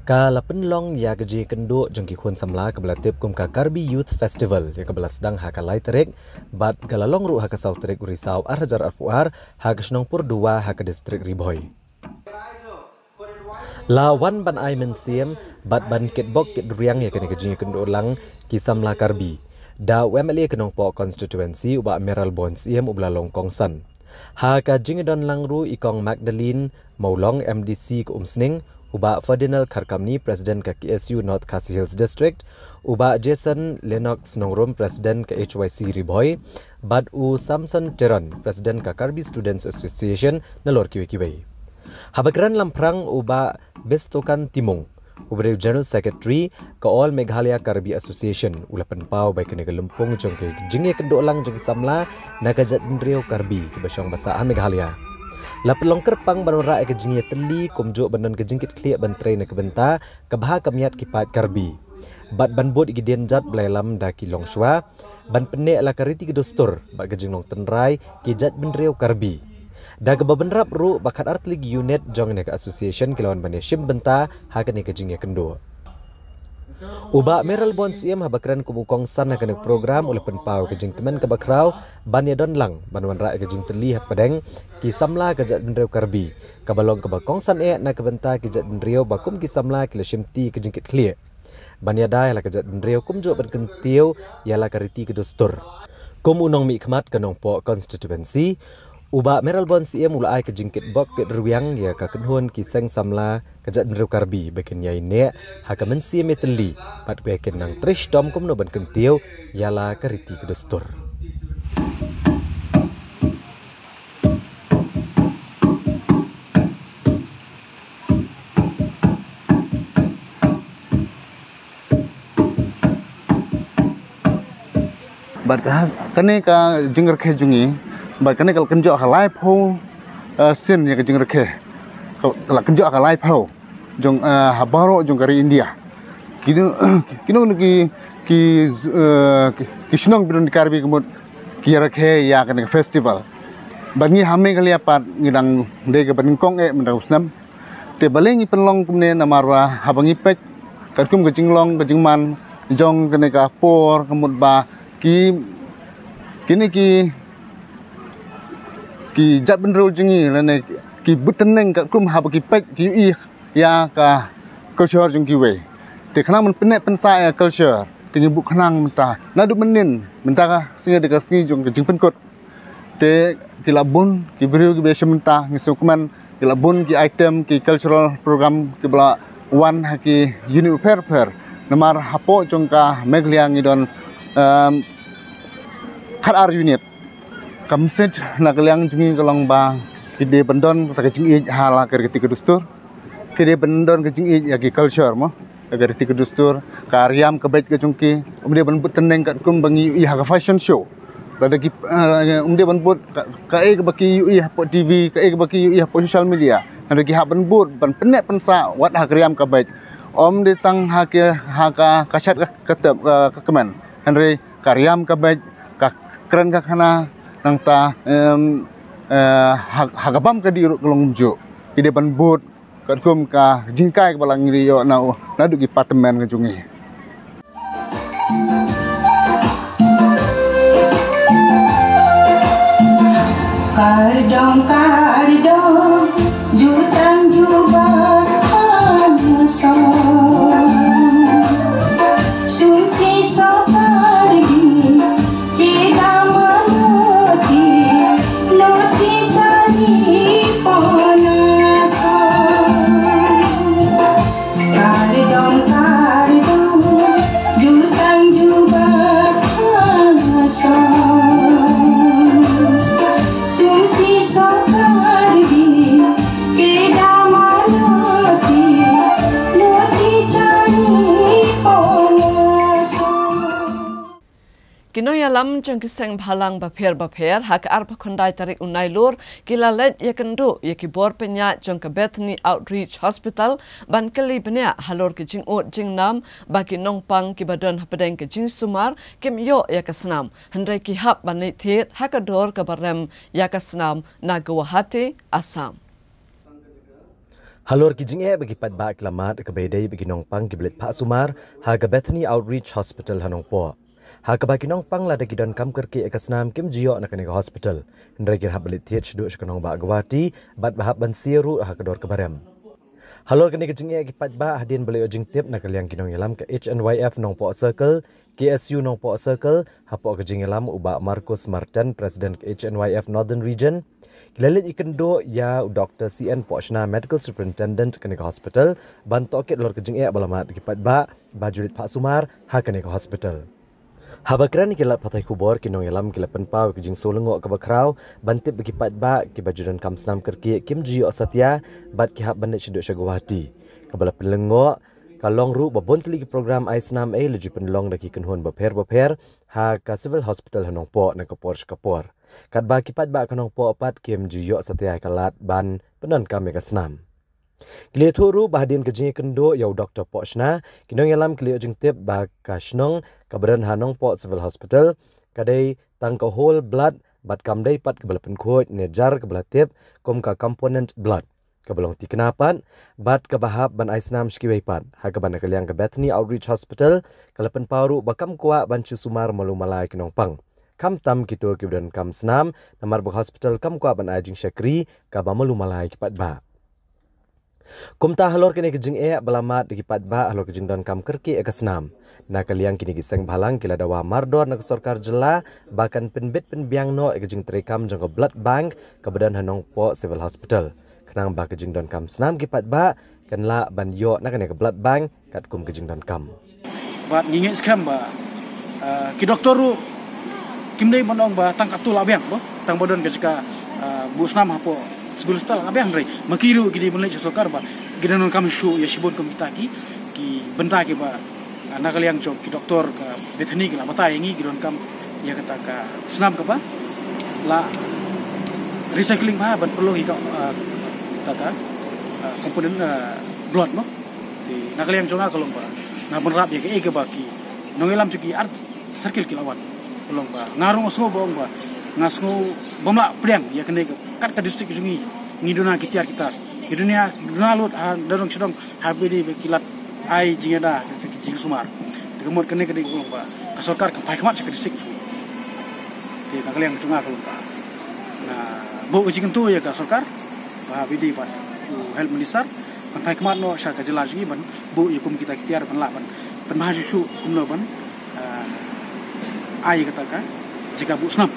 ka lapenlong ya gaji kendo jengki khun samla ke belatip kum ka Karbi Youth Festival ya ke belasdang ha ka lai terik bat galalong ru ha ka sau terik urisau arhajar arpuar ha ka senong Purdua ha ka distrik Rivoy. Lawan ban ai mensiem bat ban kitbok kit riang ya kene gaji kendo lang ki samla Karbi da WMLA kenong po constituency uba Meral Bons iem ubla longkong san. Ha ka jingdon langru ikong Magdalene Maulong MDC ke Umsning uba Ferdinand Kharkamni President ke KSU North Khasi Hills District uba Jason Lennox Nongrum President ke HYC Rivoy bad u Samson Teron President ke Karbi Students Association nalor kiwi-kiwi. Habagran lamprang uba Bestokan Timong uba General Secretary ke All Meghalaya Karbi Association ulapan pau baik kene Lumpung jongke jinge kendo lang jongke samla nakajat nriau Karbi ke basang basa Meghalaya. Lapelong kerpang banora ke jinge teli kumjo bandon ke jingkit kliak bantrai na kebenta ke bah kamiat kipat Karbi. Bat ban bot igiden jat belailam da kilong shwa ban pene ala kariti ke dostor bat ke jinglong tenrai ke jat nriau Karbi. Da ke babenrap ru bakat artlig unit jong ke association kilawan bane shim benta ha ke jinge kendo. Uba Meral Bons iem habakran kumukong san na kanek program ulapan pau ke jingkemen ke bakrau ban yadon lang banwan ra ke jing teli hak padeng ki samla ke jat nriau Karbi kabalong ke bakong san na ke benta ki jat nriau bakum ki samla ki leshimti ke jingkit klia ban yada la ke jat nriau kumjo ban kentiu yala kariti ke dostor kum unong mi khmat kanong po constituency uba Meral Bons iem ulai ke jingkit bok ke ruang ya ka kenhun ki seng samla ke jat nriau Karbi bakin yai ne ha ka mensi meteli pat bakin nang trish tom kum no ban kentiu yala kariti ke dostor. bat kane ka jingr khe jungi bat kane kal kenjo halai pho sin ya jingr khe kal kenjo halai pho jong habaro jong kari India kino ki snong bidon karbi kemut ki rakhe ya kane festival bangi hame kali apat ngidang de ke beningkong mendang snam te balengi penlong kumne namarwa habangi pek katkum ke jinglong ke jingman jong kene ka por kemut ba kini ki jat benrol jingi lane ki buteneng katkum habaki pek ki i ya ka culture jong ki we te khana mun penek pensa ya culture tingi bu khanang menta nadu menin menta ka singa de ka singi jong ke jing penkot te kilabun ki beriu ki besementa ngisukuman kilabun ki item ki cultural program ki bla one ki unit fair namar hapo jongka megliang idon khatar unit kamset nakliang jungi kalong ba ki de bendon ta jing i hala ker ki dustur ki de bendon ki jing i ya ki culture mo agar ki dustur karyam ke baik ke jungki umde ban teneng kat kum bangi i ha fashion show Lada ki umde ban bot ka ke baki UI hapo TV ka ke baki UI hapo social media ada ki haban bot ban penek pensa wat ha kriam ka baik om de tang ha ka kasat ka kemen henry karyam ka baik ka keren ka kana nang ta ha gabam ka di kolong jo ide ban bot ka kum ka jingkai ka balang riyo na du ki apartemen ka jungi Kardong jutang jubah sumsi safari kita menuti cari panas kardong jutang jubah Sumsi safari kita menuti cari panas. Kinoy alam jeng kiseng balang bapher hak arpa kondai tarik unai lor kila let yakendo yakibor penya jeng ke Bethany Outreach Hospital ban kali penya halor ke jing ot jing nam baki nongpang kibadon hapadeng ke jing sumar kim yo yakasnam hendrai ki hap banai thet hakador ke barem yakasnam na Guwahati Assam. Halor ki jing bagi pat ba klamat ke bedai bagi nongpang kiblet Pak Sumar ha ke Bethany Outreach Hospital hanongpo. Ha ke bagi nongpang la de kidon kam kerki ekasnam kim jiyo na ke hospital. Hendrai ki hap balit thiet shdu shkanong ba Guwahati bat bahap ban siru ha kedor ke barem. Halor kini kejing ki pat ba hadin beli ojing tip nak liang kinong yalam ke HNYF nongpo circle KSU nongpo circle hapo kejing yalam uba Marcus Martin President HNYF Northern Region kilalit ikendo ya Dr. CN Pochna Medical Superintendent kini hospital bantok lor kejing balamat ki pat ba bajulit Pak Sumar ha kini hospital. Habakran kilat patai kubor kinong yalam kilapan pau kejing solengo ke bakrau bantip bagi pat ba ki bajudan kamsnam kerki kim jiyo satya bat ki hab bandet shiduk Guwahati kabala penlengo kalong ru babon teli program aisnam leju penlong daki kenhon bapher ha ka civil hospital hanongpo na kapor kat ba ki pat ba kanongpo apat kim jiyo satya kalat ban penon kami kasnam Kili thuru bahadin kejing kendo yau Dr. Pochna kinong yalam kili ojing tip ba kashnong kabaran hanong po civil hospital kadai tangka whole blood bat kamdai pat kabala penkuat nejar kabala tip kom ka component blood kabalong tiknapan bat kabahap ban aisnam shkiwai pat ha kabana kaliang ke Bethany Outreach Hospital kalapan paru bakam kuat ban Sumar malu malai kinong pang kam tam kitu kibdan kam snam namar ba hospital kam kuat ban ajing syakri kaba malu malai kipat ba Kumta halor kini kejing balamat dikipat ba halor kejing don kam kerki ekasnam. Na kaliang kini giseng balang kila dawa mardor nak sorkar jela bahkan penbit penbiang no kejing terekam jangka blood bank kebadan hanong po civil hospital. Kenang ba kejing don kam snam kipat ba kenla ban yo nak kene ke blood bank kat kum kejing don kam. Bat ngingit skam ba ki doktor ru kimdai monong ba tangkat tu labiang bo tang bodon kesika busnam hapo Sebelum setelah abang rai makiru gini mulai sokar ba gini non kami show ya sibon kami taki ki benda ki ba nak kalian jom ki doktor ka Bethany ki la bata yangi gini non kam ya kata ka senam ke ba la recycling ba ban perlu hika kata komponen blood mo ti nakaliang jonga kolong ba na benrap ya ke ba ki nongelam cuki art circle kilawat kolong ba ngarung osno bong ba ngasno bomla priang ya kene kat ka district jungi ngiduna kita dunia nalut dorong sedong habidi bekilat ai jingeda jing sumar kemur kene kolong ba ka sarkar ka pai khamat ka district ti nakaliang jonga kolong ba na bo jing tu ya ka sarkar ba bidi ba help minister ban pai khamat no sha ka jelas gi ban bo ikum kita ban la ban mahasiswa kumno ban ai kata ka jika bu snam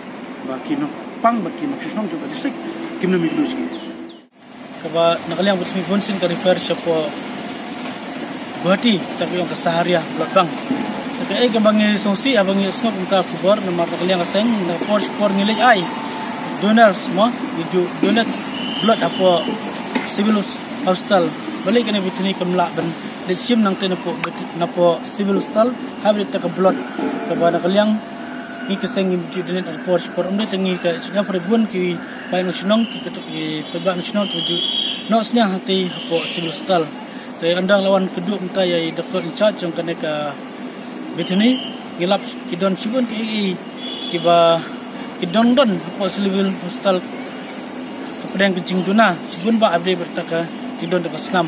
baki no pang baki no snam juga district kimno miklu ski kaba nakaliang but mi bonsin ka refer siapa Guwahati tapi yang kesaharia belakang tapi ke bangi songsi abangi snap unta kubor nama nakaliang seng na por ngilej ai donors mo itu donat blood apa civilus hostel balik kena bitini kemla ban sim nang tena po napo civil hostel habit ta blood kaba nakaliang ni keseng imju denen report por umde tengi ka sudah perbun ki pai nasional ki ketuk ki pebak nasional tuju nosnya hati po civil hostel te andang lawan kedua minta yai doktor in charge jong kene ka bitini ngilap ki don sibun ki ba ki don po civil hostel kepadang kencing duna sibun ba abdi bertaka ki don de snam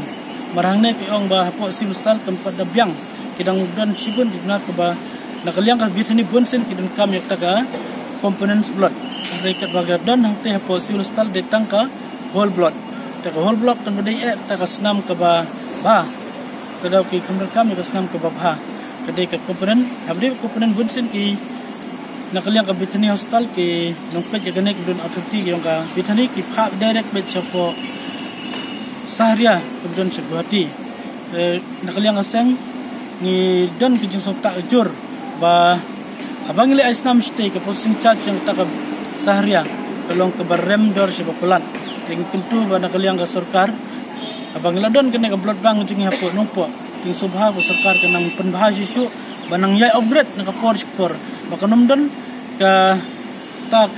marang ne pi ong ba hapo civil hostel tempat dabyang kidang don sibun dina ke ba nakaliang ka bitani bonsen kidang kam yak taka components blood mereka bagar don hangte hapo civil hostel detang ka whole blood taka whole block tan badai taka snam ke ba kadau ki kamar kam ka snam ke ba kadai ka component habdi component bonsen ki nakaliang ka bitani hostel ki nongpet jagane ki don authority yang ka bitani ki phak direct bet chapo Sahria kemudian Guwahati nakaliang aseng ni don kijing sokta ujur ba abang ile isnam stay ke posting charge yang tak Sahria tolong ke barem dor sebakulan yang tentu ba nakaliang ka sarkar abang ile don kena ke blood bank jingi hapo nompo ting subha ko sarkar ke nang penbahas isu banang yai upgrade nak por maka nomdon ka tak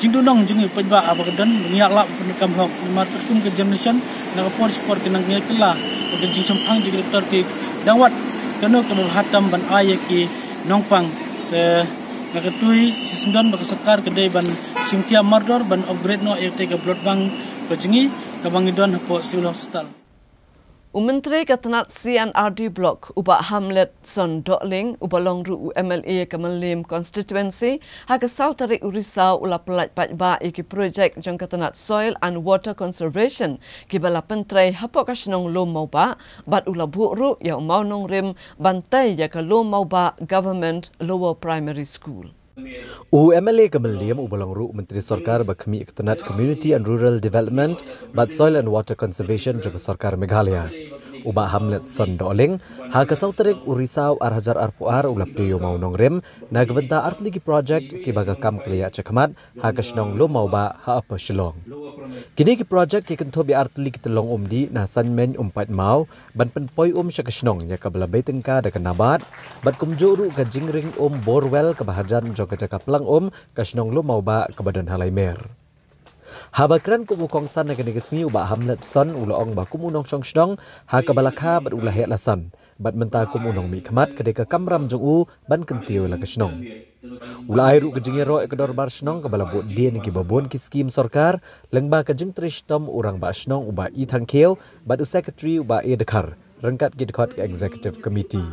jingdunong jingi pejba abadan ngiak penikam hok martum ke generation nak por sport kenang ngai kela ke jing sampang jing rektor ki dangwat keno ke hatam ban ay ki nongpang ke nak tui sisndon ba sarkar kedai ban simkia mardor ban upgrade no ek ke blood bank ke jingi ke bangidon hapo civil hospital Menteri Ketenat CNRD Blok ubah Hamlet Son Dokling ubah Longru UMLA Kemelim Constituency hak Sautari Urisau ula pelat patba iki projek jong Ketenat Soil and Water Conservation kibala pentrai hapok kasenong lo mau ba bat ula buru ya mau nong rim bantai ya ke lo mau ba Government Lower Primary School. UMLA Kemelim ubalongru Menteri Sarkar Bakmi Ketenat Community and Rural Development bat Soil and Water Conservation juga Sarkar Meghalaya. Ubah Hamlet Son Dokling hak Sautarik Urisau Arhajar Arpuar ulap deyo mau nongrem nagbenta art ligi project kibaga kam kliya cekmat hak snong lo mau ba ha apa Shillong. Kini ki project ki kentobi art ligi telong umdi na sanmen umpat mau ban penpoi sya snong ya kabla betengka da kenabat bat kumjuru ka jingring borwell ke bahajan jo ka pelang ka snong lo mau ba ke badan halaimer. Habakran kumukongsan na kanigasngi ubah Hamlet Son ulaong ba kumunong song ha kabalaka bat ulah hek lasan bat menta kumunong mi khamat kadeka kamram jong ban kentiu la kasnong ulai ru kejingero ekdor bar snong kabalabot dien ki babon ki skim sarkar lengba kajing trishtom urang ba snong uba I thangkeu bat secretary uba e dekhar rengkat ki dekhot executive committee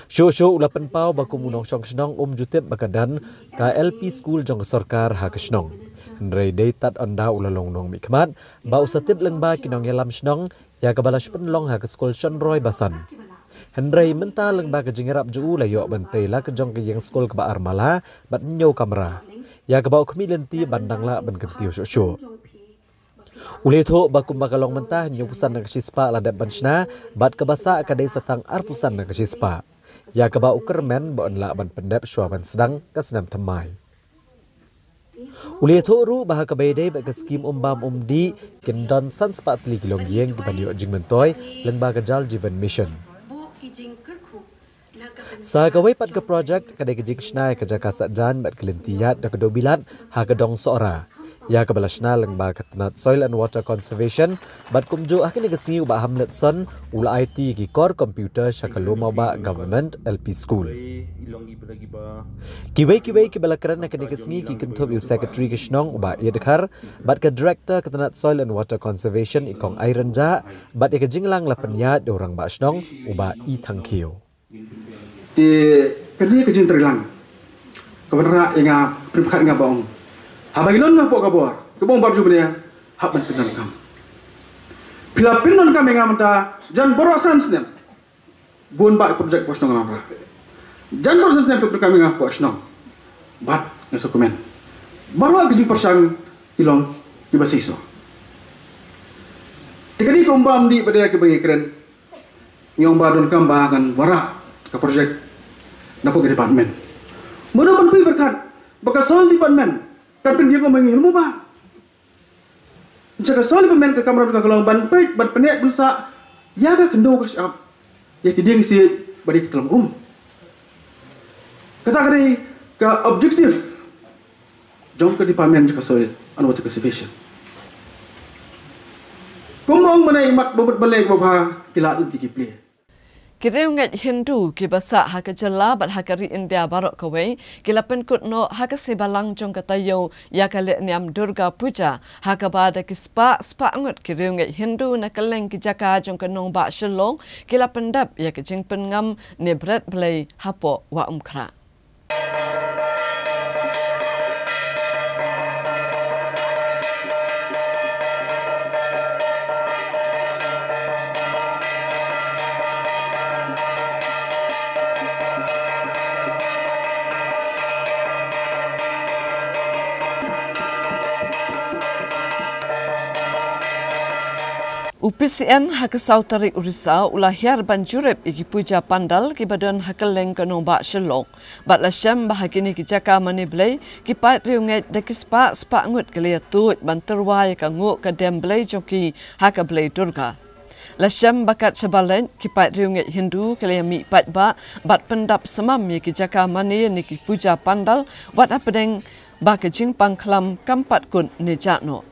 show ula penpau ba kumunong snong jutep bakadan ka LP school jong sarkar ha kasnong Ndrei tat onda ulalong nong mikmat ba usatip lengba kinong yalam snong ya kabalas penlong ha skol Shonroy basan Hendrei menta lengba ke jingerap ju layo bantai la ke jong ke yang skol ke ba armala bat nyo kamera ya ke bau kemi lenti bandang la ban kentiu syo uletho ba kum bakalong menta nyo pusan na sispa la dat banchna bat ke basa kadai satang arpusan na sispa ya ke bau kermen ba la ban pendep swaban sedang kesenam temai Uliatho ru bahag kabayday ba skim umbam umdi kindon san spatli kilong yeng kibanyo jingmentoy lengba kajal jiven mission. Bu kijing kerku Sa gawai pat ke projek kadai ke jiksnai ke jaka satjan bat kelentiyat da kedo bilat ha kedong seora. Ya ke balasna lengba ketenat Soil and Water Conservation bat kumju akhirnya kesengi ubah hamlet son ula IT ki core computer shakaloma ba government LP school. Kiwai ki balakaran akhirnya kesengi ki kentup yu secretary kishnong ubah ia dekhar bat ke director ketenat Soil and Water Conservation ikong airenja bat ia jinglang la penyat orang ba shnong ubah I thangkio. Di kini kejin terhilang kebenaran yang peribkat dengan bong habagilon na po kabor kebong barju benia hab pendan kam pila pinon kam yang amta jan borosan snem bun ba project posno ngamra jan borosan snem pe kami ngap posno bat ngesukumen baru kejin persang kilong kibasiso tikani kombam di pada kebangi keren nyong badon kam bangan wara ke project napo ke department mana pun pi berkat bekas soal department kan pun dia ko mengi ilmu ba jika soal department ke kamera ke kelong ban pe ban penek bensa ya ga kendo ka syap ya kiding si bari ke telung kata kali ke objektif jom ke department ke soal and water conservation kumbong menai mat bobot balai babha kilat uti kiple Kireungat Hindu ki basa haka jela bat hakari India barok kawai kilapen kutno haka sibalang jong katayo ya kale niam Durga Puja haka bada ki spa ngot kireungat Hindu na kaleng ki jaka jong kanong ba shelong kilapen dap ya ki jing pengam ne bret play hapo wa umkra. UPCN hak sautari Urisa ulahir banjurep iki puja pandal ki badan hakeleng kanong ba shelong bat la syam bahagini ki jaka mani blai ki pat riunget de ki spa ngut kele tut ban terwai ka ngu ka dem blai joki hak blai Durga la syam bakat sebalen ki pat riunget Hindu kele mi pat ba bat pendap semam ki jaka mani ni ki puja pandal wat apedeng ba ke jing pangklam kampat kun ne jatno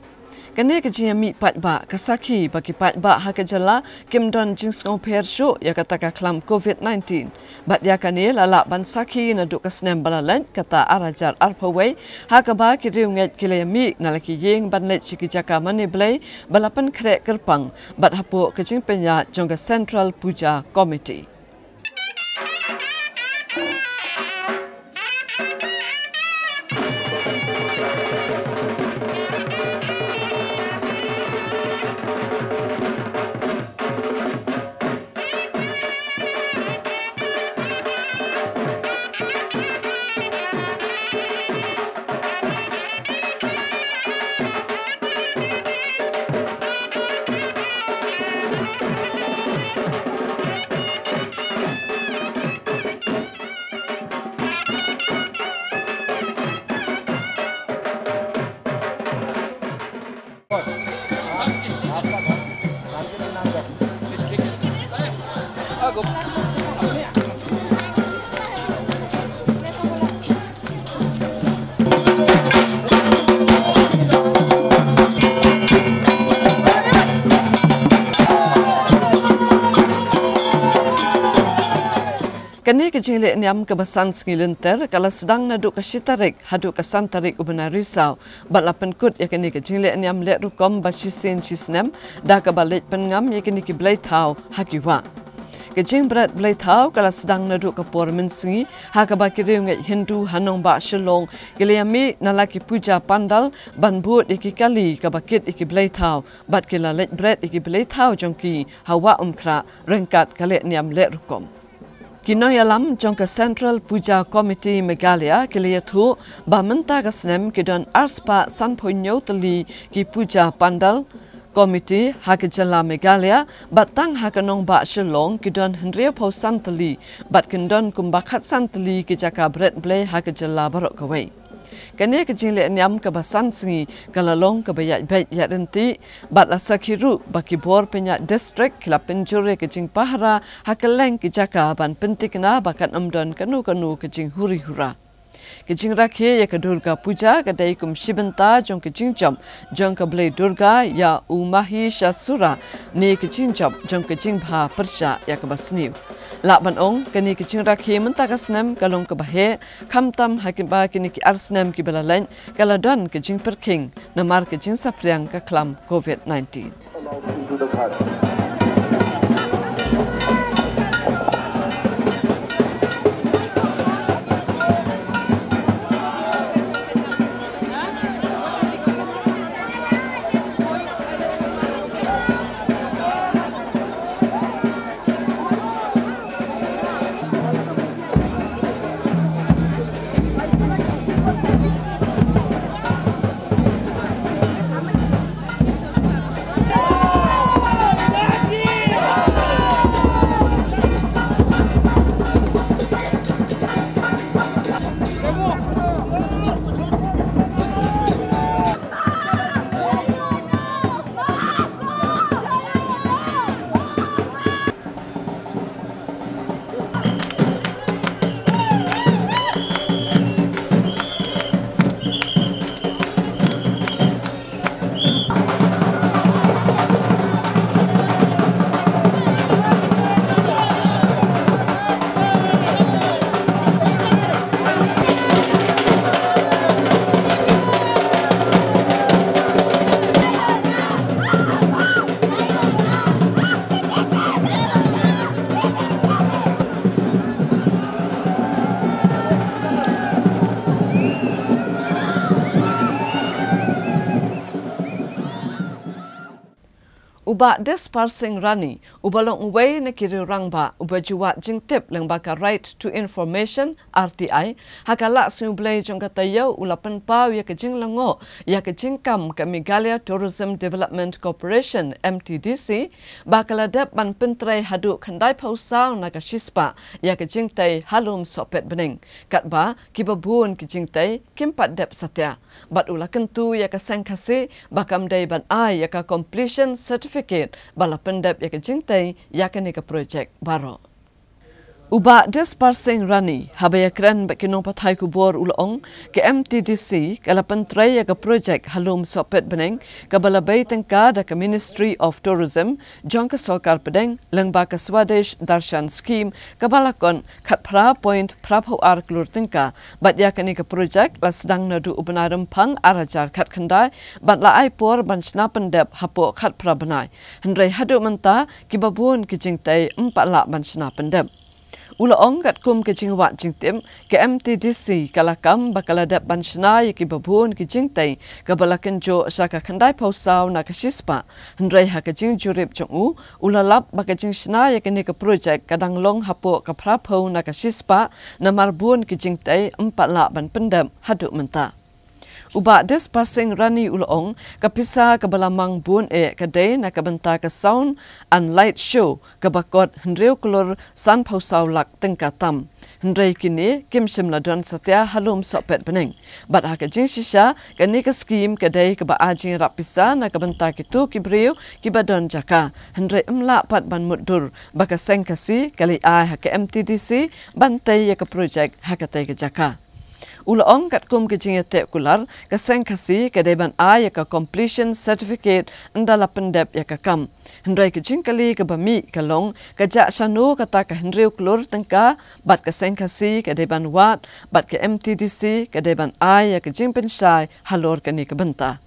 kene kejia mi pat ba kasaki bagi pat ba hakajala kimdon jingsong persho ya kata ka klam COVID-19 bat ya kane lala ban saki na duk kasnem balalan kata arajar arpawai hakaba kiriunget kilemi nalaki yeng ban let chikijaka mani blai balapan krek kerpang bat hapo kejing penya jongga Central Puja Committee. Kini kejingli niam kebasan sengilenter kalau sedang naduk ke Sitarik haduk ke Santarik Ubena Risau bat lapan kut ya kini kejingli niam lek rukom basisin cisnem dah ke balik pengam ya kini ki blai tau hakiwa kejing berat blai tau kalau sedang naduk ke Pormen Sengi hak bakiriung Hindu hanong ba shelong giliami nalaki puja pandal banbut iki kali ke bakit iki blai tau bat kila lek berat iki blai tau jongki hawa umkra rengkat kali niam lek rukom Kinoy alam jongka Central Puja Committee Meghalaya kiliyathu ba menta kasnem kidon arspa sanponyo teli ki puja pandal Committee hakajala Meghalaya batang hakanong ba shelong kidon hendria pau santeli bat kendon kumbakat santeli ki jaka bret blay hakajala barok kawai Kani kejing le nyam ke basan sengi kalalong ke bayat baik ya renti bat asakhiru baki bor penya district kila penjure kejing pahara hakeleng ki jaka ban pentikna bakan amdon kanu kejing huri-hura. Kejing rakhe ya ke Durga Puja kadai kum shibenta jong kejing jam jong ke Blai Durga ya umahi syasura ni kejing jam jong kejing bha persya ya ke basniu. Lak ban ong kani kejing rakhe mentakasnem kalong ke bahe kamtam hakim ba kini ki arsnem ki belalain kaladon kejing perking namar kejing sapriang ke klam COVID-19. Uba dispersing rani, ubalong uway na kirirangba, ubajuwa jingtip lang baka right to information, RTI, hakala sinublay jong katayaw ulapan pa ya kajing lango, ya kajing kam ka Meghalaya Tourism Development Corporation, MTDC, bakaladap ban pentray hadu kandai pausaw na kasispa, ya kajing tay halum sopet bening. Katba, kibabuon kajing tay, kimpat dep satya. Bat ulakan tu ya kasang kasi, bakam day ban ay ya ka completion certificate bala pendap ya ke jingtai ya ke ni ke projek baro. Uba dispersing rani habaya kran bakinong pathai kubor ulong ke MTDC kalapan tray ya ke projek halum sopet beneng ke balabay tengka da ke Ministry of Tourism jong ke sokar pedeng lengba ke Swadesh Darshan Scheme ke balakon kat pra point prapho ar klur tengka bat ya ke ni ke projek la sedang nadu ubenaram pang arajar kat kendai bat la ai por ban sna pendap hapo kat pra benai hendrai hadu menta kibabun ke jingtai 4 la ban sna pendap. Ulaong kat kum ke jingwat jingtim ke MTDC kalakam bakaladap banshna yaki babun ke jingtai ke balakan jo saka kandai pausaw na kasispa hendrai ha ke jing jurip jongu ulalap baka jing shna yaki ni ke projek kadang long hapo ke prapo na kasispa na marbun ke jingtai 4 la ban pendam haduk menta. Uba dispersing rani ulong kapisa kabalamang bun kadai na kabenta ka sound and light show kabakot hendreu kolor san pausaw lak tengkatam hendrai kini kim simla don satya halum sopet beneng bat ha ka jing shisha kani ka scheme kadai ka ba ajing rapisa na kabenta kitu kibreu kibadon jaka hendrai imla pat ban mudur baka sengkasi kali ai ha ka MTDC bantai ya ka project ha ka tai ka jaka. Ulaong kat kum ke jing te kular ka sengkasi ka deban a ya ka completion certificate ndala pendap ya ka kam hendrai ke jing kali ka bami kalong ka ja sanu kata ka hendreu klur tengka bat ka sengkasi ka deban wat bat ka MTDC ka deban a ya ka jing pensai halor ka ni ka benta.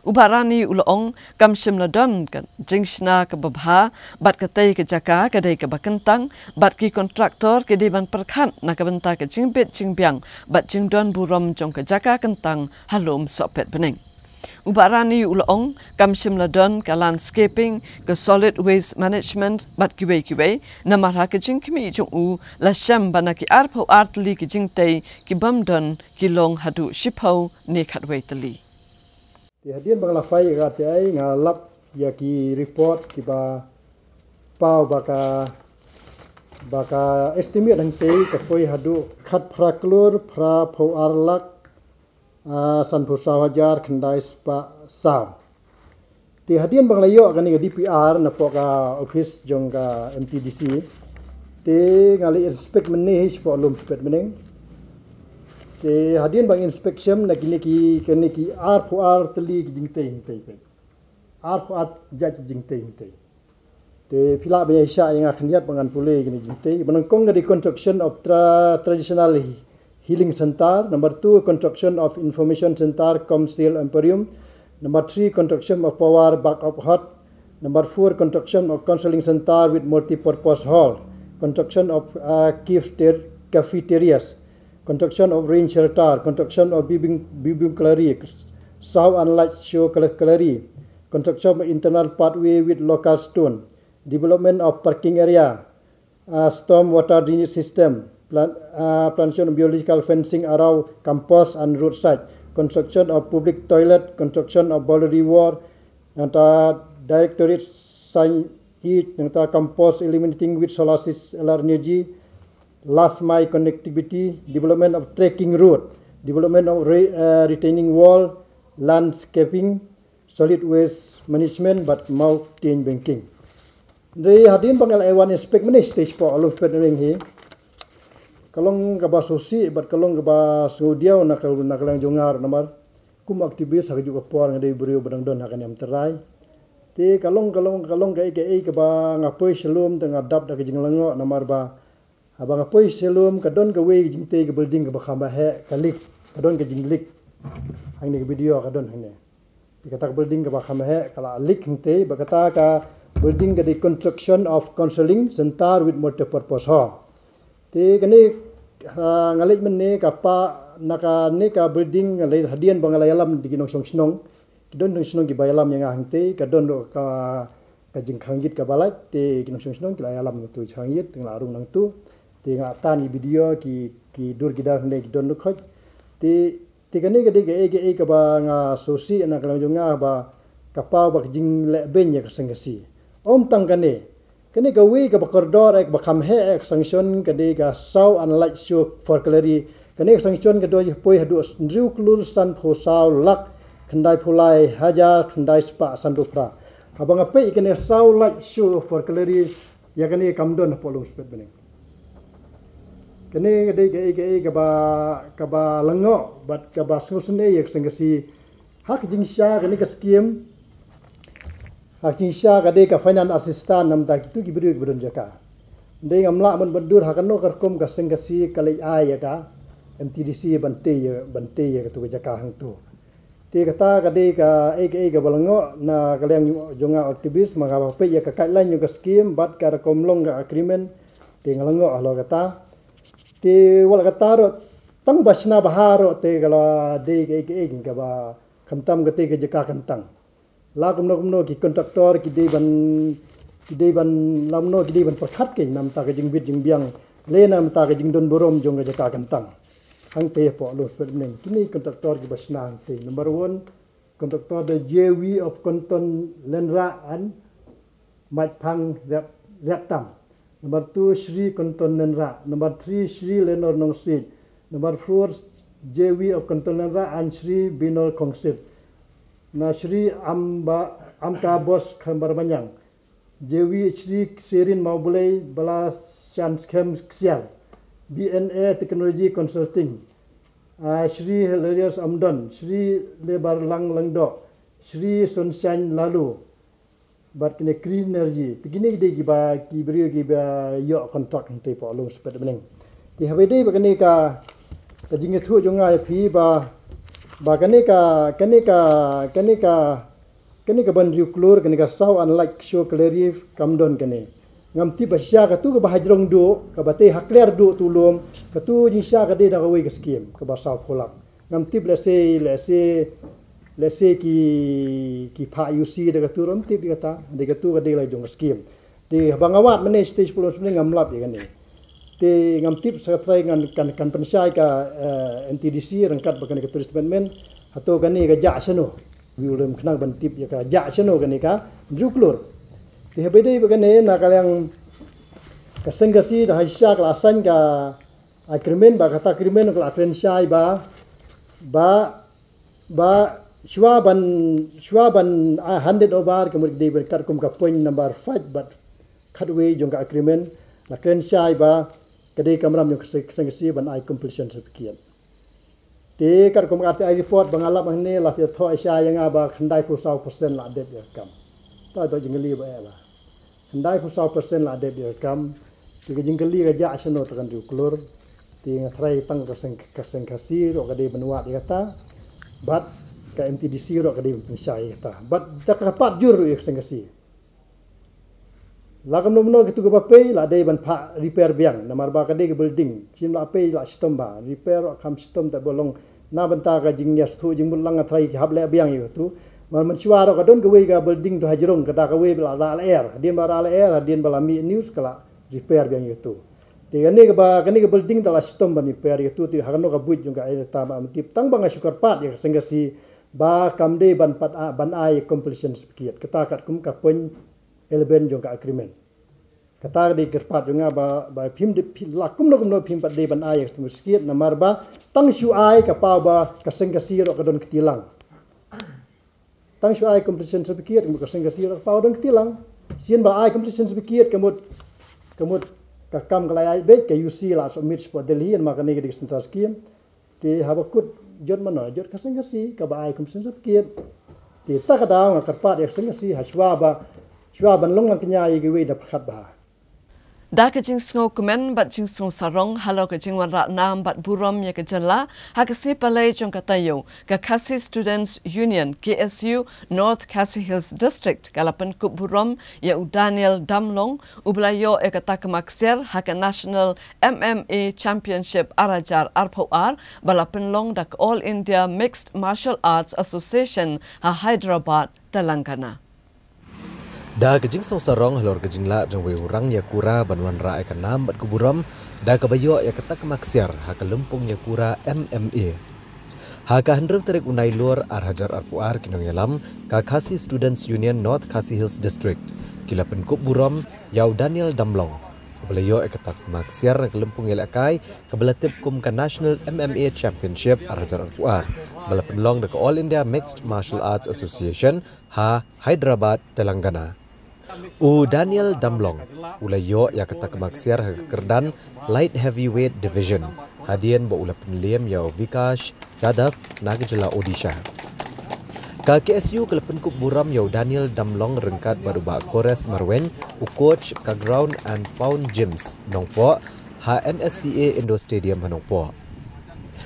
Ubarani ulong kam simladon kan jingshna ke babha bat katai ke jaka kadai ke bakentang bat ki kontraktor ke diban perkhan na ke benta ke jingbet jingbiang bat jingdon burom jong ke jaka kentang halum sopet bening. Ubarani ulong kam simladon ke landscaping ke solid waste management bat kiwe na marha ke jing kimi jong u la sham banaki arpo artli ke jingtai ki bamdon ki long hadu shipau ne khatwei tali. Hadian bangla fai RTI ngalap ya ki report ki ba pau baka estimate ang tei ka koi hadu khat phraklur phra phau arlak san pusau hajar kendai spa sam. Ti hadian bang layo kan ni DPR na poka office jong ka MTDC. Ti ngali inspect meneh spa lum spet meneng. Ti hadian bang inspection na kini ki R4R teli jingtei tei. R4R jaj jingtei tei. Ti pila banyak isya yang akan lihat bangan pulih kini jingtei. Menengkong dari construction of traditional healing center. Number 2, construction of information center, Comsteel Emporium. Number 3, construction of power backup hut. Number 4, construction of counseling center with multi-purpose hall. Construction of cafeterias. Construction of rain shelter. Construction of bibing gallery. Sound and light show gallery. Construction of internal pathway with local stone. Development of parking area. Storm water drainage system. Plantation of biological fencing around campus and roadside. Construction of public toilet, construction of boundary wall, directorate sign each, campus eliminating with solar energy, last mile connectivity, development of trekking road, development of retaining wall, landscaping, solid waste management, but mountain banking. Dari hadirin panggil Ewan Inspect Meneh stage po alung spek ring hi. Kalong kaba sosi bat kalong kaba saudiau nak lang jongar namar kum aktivis hak juga por ngadai beriu badang don hakan yang terai. Ti kalong kai kaba ngapoi selum tengah dap dak jing lengo namar ba abang ngapoi selum kadon ka wei jing te ka building ka khamba he kalik kadon ka jing lik hang ni video kadon hang ni. Ti kata building ka khamba he kala lik hang te ba kata ka building ka di construction of counseling center with multi-purpose hall. Ti kani ngalik meneh kapa naka neka building ngalai hadian bangalai alam di ginong snong kidon dong snong gi bayalam yang ahte kadon do ka jing khangit ka balai te ginong snong kilai alam tu khangit teng larung nang tu te ngatan i video ki dur gidar ne kidon do khoj te kani ge ka ba nga sosi na kalang jonga ba kapa ba jing le ben ya kasengasi om tang kane kini gawi ka bakordor ek bakam he ek sanction kadi ka saw and light show for clarity kini sanction ka doi poi hadu ndriu klur san pho saw lak khandai phulai hajar khandai spa sandupra habang ape kini saw light show for clarity ya kini kamdon polong spet bening kini kadi ka ba lengo bat ka ba sungsun ek sengasi hak jingsya kini ka skim Hakim Syah kade ka finance assistant nam tak itu kibru kibron jaka. Ndai ngamla man bandur hakano karkom ka sengkasi kalai ai ka MTDC bante ya tu jaka hang tu. Ti kata kade ka ka balango na kaleng jonga aktivis maka pe ya ka guideline ka scheme bat ka komlong ka agreement ti ngalango alo kata. Ti wala kata ro tang basna baharo te kala de ka ba khamtam ka te ka jaka kantang. La kumno ki kontraktor ki deban lamno ki deban perkhat ke nam ta ke jing bit jing biang le nam ta ke jing don borom jong ga jaka kantang hang pe po lo permen kini kontraktor ki basnang te number 1 kontraktor the JV of Konton Lenra an Mat Phang Reptam number 2 Sri Konton Lenra number 3 Sri Lenor Nongsi number 4 JV of Konton Lenra and Sri Binor Kongsit na Sri Amka Bos Khambar Banyang JW Sri Serin Maubulai Bala Chance Kem Ksial BNA Technology Consulting Sri Hilarious Amdon Sri Lebar Lang Langdo Sri Sunshine Lalu bat kini Green Energy tigini de giba ki brio giba yo kontrak te po long spet beneng ti habede ba kini ka jinge thu jonga phi ba kani ka ban riu klur kani ka saw unlike show clearly kamdon kani ngamti basya ka tu ka bahajrong do ka bate hakler do tulom ka tu jinsya ka de da ka skim ka basaw pholak ngamti lese ki pha UC de ka turom tip kata de ka tu ka de lai jong skim de bangawat mane stage pulo sune ngamlap ya kani te ngam tip sekretari kan pensai ka NTDC rangkat bakani ka turis department atau kani ka ja seno wiulem kenang ban tip ya ka ja seno kani ka juklur te habede bakani na kalang kasengasi da haisya ka asan ka agreement ba kata agreement ka aprensai ba ba Schwaban handed over kemudian di berkat kum ka point number 5 but cutaway jong ka agreement la kren sai ba kedai kamram jong kesengsi ban ai completion sekian te kar kum ati ai report bangalap ne la fi tho asia yang aba khandai pu 100% la det ya kam ta do jingli ba la khandai pu 100% la det ya kam ti jingli ga ja asno takan du klur ti ngatrai tang kaseng kasi ro kedai benua di kata but ka MTDC ro kadai pensai kata but dak rapat jur ro eksengasi lagam no gitu ke bapai la dai ban pha repair biang namar ba kadai ke building sim la apai la sistem ba repair kam sistem tak bolong na banta ka jingnyas thu jing bulang athrai ki hable biang yu tu mar man siwa ro kadon ke wei ga building tu hajrong kata ka wei la air hadin ba la air hadin ba la mi news kala repair biang yu tu Tiga ke building telah sistem ban repair yu tu ti hakno ka buit jung ka ai ta ba tip tang bang sukar pat ya sengasi ba kamde ban ai completion sekiat kata kat kum ka point 11 jong ka agreement kata di kerpat jong ba phim de lakum no phim pat de ban ai sekiat namar ba tang shu ai ka pa ba ka sengasi ro ka don ketilang tang shu ai completion sekiat ka sengasi ro pa don ketilang sien ba ai completion sekiat kemut ka kam kalai be ka UC la submit for Delhi and makane ke sentas kiem te habakut jot mana jot kasengasi ka ba ai komisen sekiat te ta ka daw ka pat ek sengasi haswa ban long lang kenya ye we da khat ba Da ke jing sngo kumen bat jing sngo sarong halo ke jing wan rat nam bat burom ya ke janla ha ke se palai jong ka tayo ka Khasi Students Union KSU North Khasi Hills District kalapan kup burom ya u Daniel Damlong ublayo e ka takmakser ha ke National MMA Championship arajar RPOR balapan long dak All India Mixed Martial Arts Association ha Hyderabad Telangana Da kejing sau sarong halor kejing la jang wei urang ya kura banwan ra ka nam bat kuburam da ka bayo ya ketak maksiar ha ka lempung ya kura MMA ha ka hendrem terek unai lor arhajar arpuar kinong yalam ka Khasi Students Union North Khasi Hills District kilapen kuburam yau Daniel Damlong belayo ya ketak maksiar ka lempung ya kai ka belatip kum ka National MMA Championship arhajar arpuar balapen long da ka All India Mixed Martial Arts Association ha Hyderabad Telangana U Daniel Damlong ulayo ya kata kemaksiar kerdan light heavyweight division hadian ba ula penliam ya Vikash Yadav Nagajala Odisha ka KSU kelepen kup buram ya Daniel Damlong rengkat baru ba Kores Marwen u coach ka ground and pound gyms nongpo ha NSCA Indo Stadium nongpo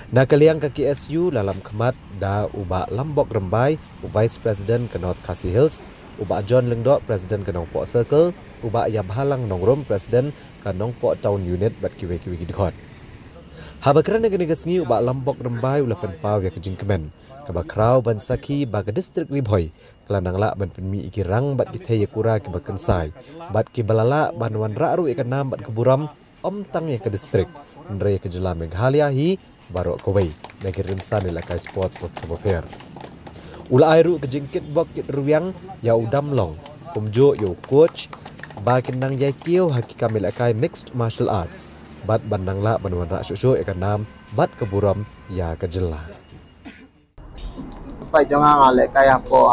na kaliang ka KSU lalam kemat da uba Lambok Rembai u Vice President ke North Khasi Hills uba John Lengdok Presiden ke Nongpok Circle uba Yabhalang Nongrom Presiden ke Nongpok Town Unit bat kiwe-kiwe gidkhot habakran negeri kesngi uba Lambok Rembai ulapan paw ya kejing kemen kabakrau ban saki baga distrik Libhoi kelanang la ban penmi ikirang bat kithe yakura ke bakensai bat ki balala ban wan ra'ru ikanam bat keburam om tang ya ke distrik ndre ke jela Meghalaya hi barok kowei negeri insan ilakai sports wat kaboper Ula airu kejingkit bok kit ruang ya Damlong kumjo yo coach ba kinang yai kieu haki kamil akai mixed martial arts bat bandang la banwan ra shushu ekanam bat keburam ya kejela fight jonga ngale kaya po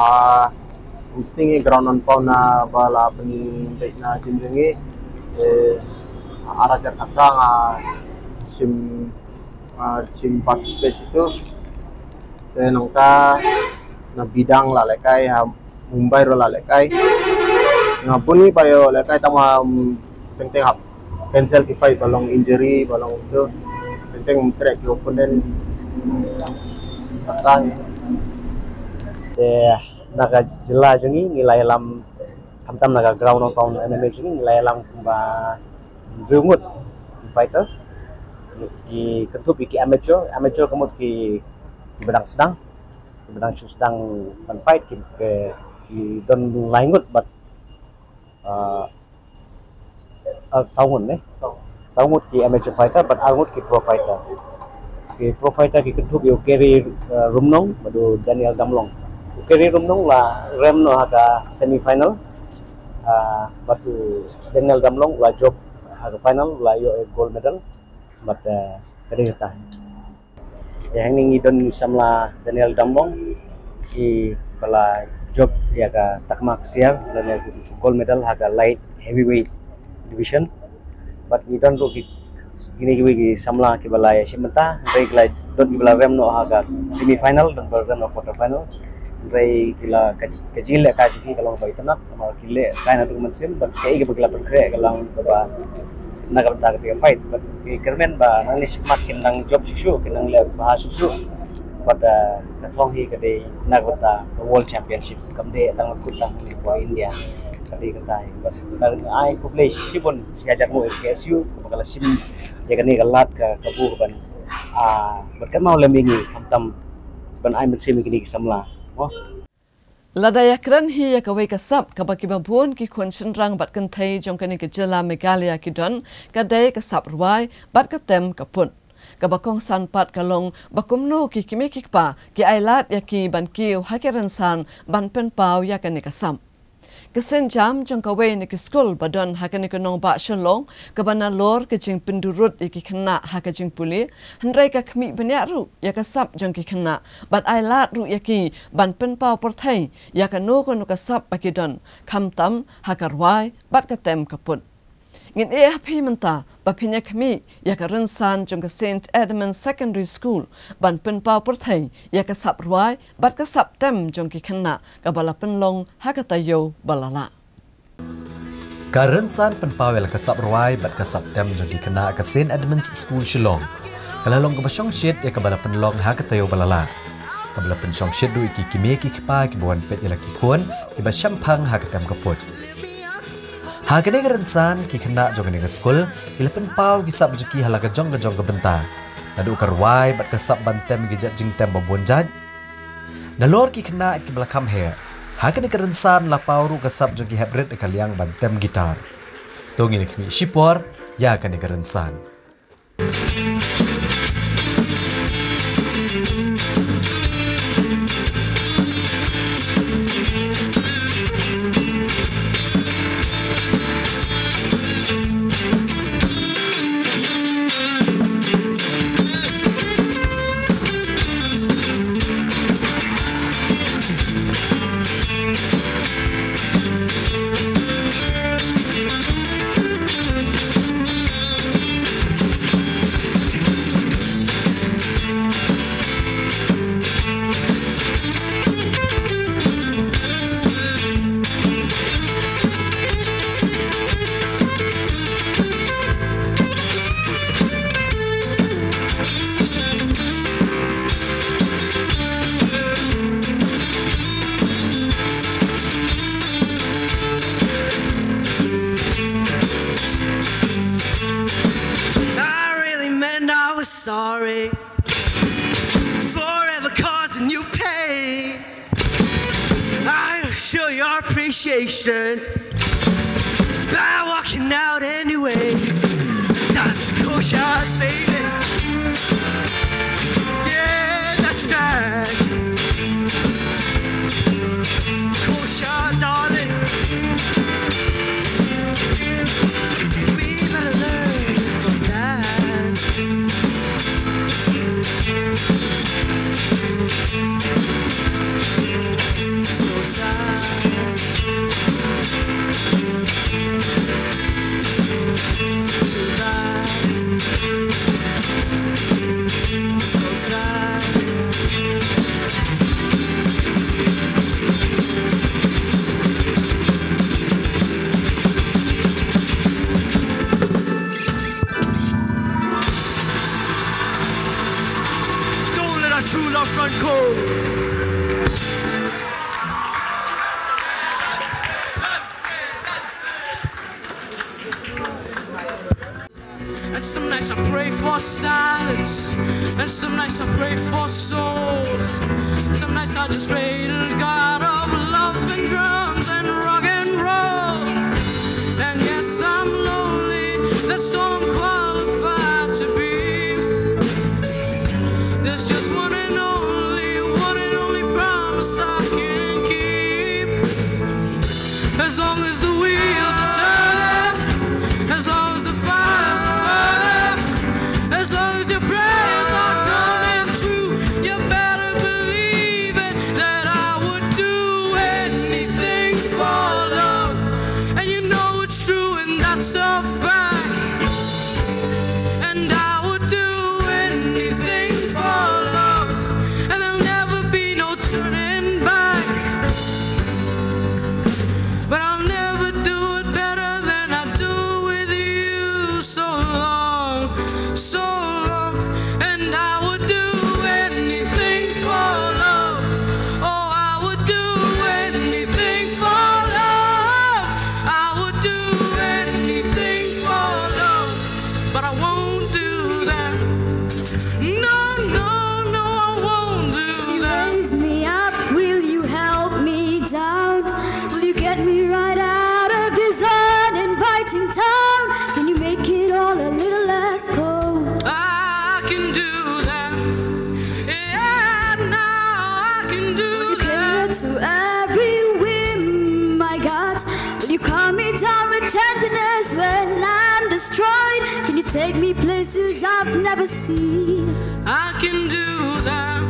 stingi ground on pauna bala peni na jimjengi arajar katrang sim participate itu nongta na bidang la lekai Mumbai ro la lekai ngapuni payo lekai tama penting hap cancel ki fight balong injury balong itu penting track yo opponent patang naga jela jengi nilai lam kamtam naga ground on pound MMA jengi nilai lam ba rungut fighter ki ketup ki amateur kemut ki bedang sedang pan fight ki don laingut but saungut ki amateur fighter but angut ki pro fighter ki ketup yo carry rumnong badu Daniel Damlong carry rumnong la remno haga semi final batu Daniel Damlong la job haga final la yo gold medal but kadita Yang ini don samla Daniel Dambong I bala job ya ka takmak siar dan gold medal haga light heavyweight division. But ni don ro gini gi samla ki bala ya simenta dai glide don gi bala rem no haga semi final dan bergen no quarter final. Dai gila kecil le ka ji kalau bai tanak ma kile kaina tu mensim but kai gi bagla perkre kalau ba naga ta ka fight but ki kermen ba nang nismat kinang job susu kinang le ba susu pada katong hi kade naga world championship kamde tang kutang ni wa India kadi kata but ai ko play sibon siajak mo KSU bakal sim ya kani galat ka kabu ban but kan mau lemingi hamtam ban ai mensim kini samla Ladaya kran hi ya kawai kasap kabaki babun ki konsen rang bat kan thai jong kani ke jela Meghalaya ki don kadai kasap ruai bat katem kapun kabakong san pat kalong bakumno ki kimi kikpa ki ailat ya ki ban kiu hakiran san ban pen pau ya kani kasam Kesen jam jong kawai ni ke school badon hakani ke nong ba shalong kabana lor ke jing pendurut iki kena hakajing puli handrai ka khmi banya ru ya ka sap jong ki kena bat ai lat ru ya ki ban pen pau por thai ya ka no ko no ka sap pakidon kham tam hakarwai bat ka tem kapun ngin e hapi menta bapinya khmi ya ka rensan jong ka St Edmunds Secondary School ban pen pau por thai ya ka sap ruai bat ka sap tem jong ki kena ka bala penlong hakatayo balala Karensan penpawel kasap ruai bat kasap tem jong ki kena ka St Edmunds School Shillong kalalong ka basyong shit ya ka bala penlong hakatayo balala ka bala pensyong shit du iki kimi ki kipa ki buan pet ya ki kon ki ba syampang hakatem kaput Hakane karensan ki kena jong ni school ila penpaw ki sap juki halaga jong ka benta nadu karwai bat kasap bantem gi jat jing tem babon jaj nalor ki kena ki belakam he hakane karensan la pawru kasap jong ki hybrid ka liang bantem gitar tongi ni kmi shipor ya kane karensan sorry for ever causing you pain. I show your appreciation by walking out anyway. That's a cool shot, baby. Yeah, that's right. Cool shot, darling. We better learn from that. So sad. Too bad. So sad. Don't let our true love run cold. And some nights I pray for silence, and some nights I pray for soul. Some nights I just pray to the God of love and drums and rock and roll. And yes, I'm lonely, that's all I'm qualified to be. There's just one and only promise I can keep. As long as the wheels are turning, as long as the fire's burning, as long as your prayers are coming true. I've never seen. I can do that.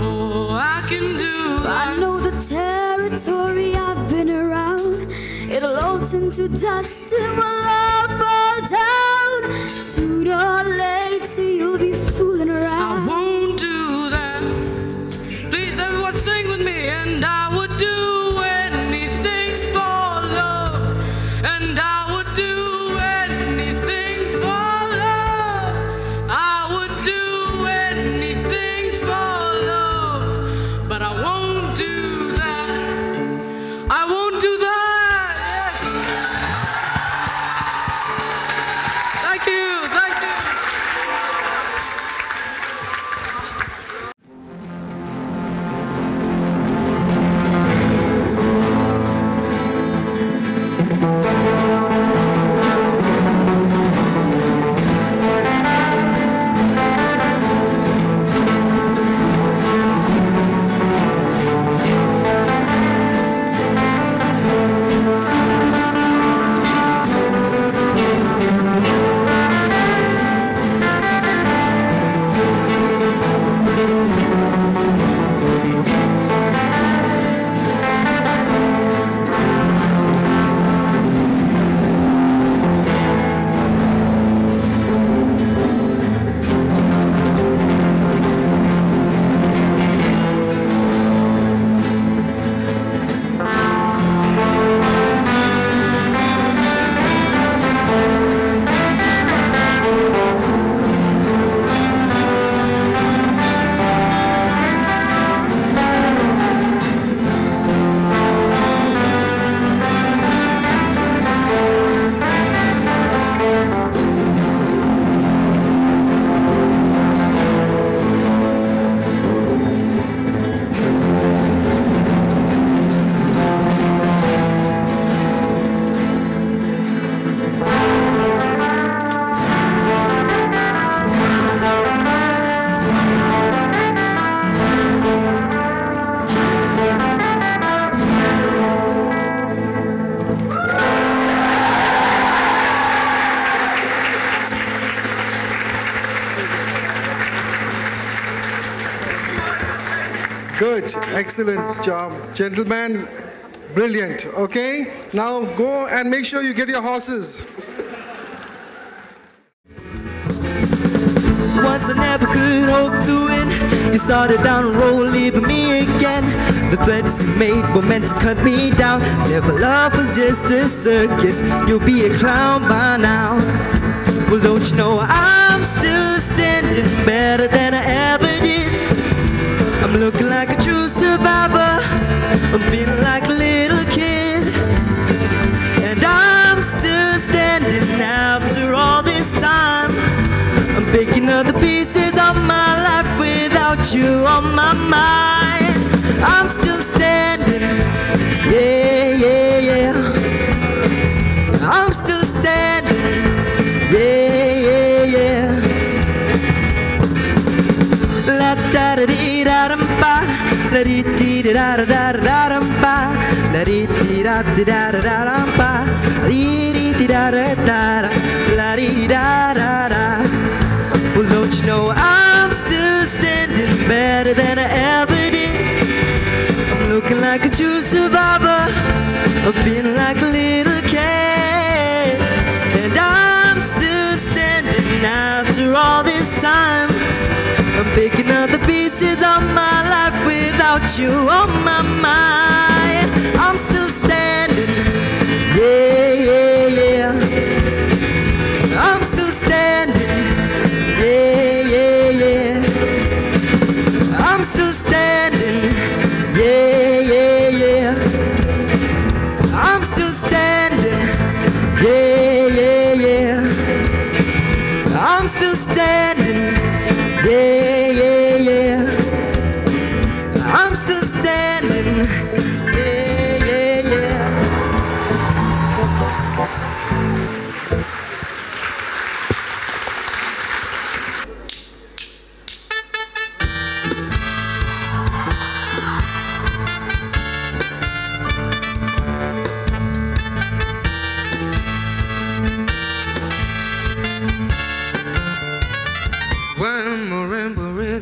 Oh, I can do that. I know the territory I've been around. It'll all turn to dust and we'll all fall down. Sooner or later you'll be fooling around. I won't do that. Please everyone sing with me. And I would do anything for love. And I would do anything for love. I would do anything for love. But I won't do that. I won't do that. Thank you, thank you. Good, excellent job, gentlemen. Brilliant. Okay, now go and make sure you get your horses. Once I never could hope to win. You started down a road, leaving me again. The threats you made were meant to cut me down. Never love was just a circus. You'll be a clown by now. Well, don't you know I'm still standing better than I ever did. I'm looking like a true survivor. I'm feeling like a little kid. And I'm still standing after all this time. I'm picking up the pieces of my life without you on my mind. I'm still standing, yeah, yeah, yeah. I'm still standing, yeah, yeah, yeah. La da da dee da dum ba, la dee dee da da da da dum ba, la dee dee da da da da dum ba, la dee dee da da da da, la dee da da da. Well, don't you know I'm still standing better than I ever did. I'm looking like a true survivor. I'm feeling like a little kid. And I'm still standing after all this time. I'm picking up the pieces of my life without you on my mind. I'm still standing, yeah, yeah, yeah. I'm still standing, yeah, yeah, yeah. I'm still standing, yeah, yeah, yeah. I'm still standing, yeah, yeah, yeah. I'm still standing, yeah, yeah, yeah. I'm still standing, yeah, yeah, yeah.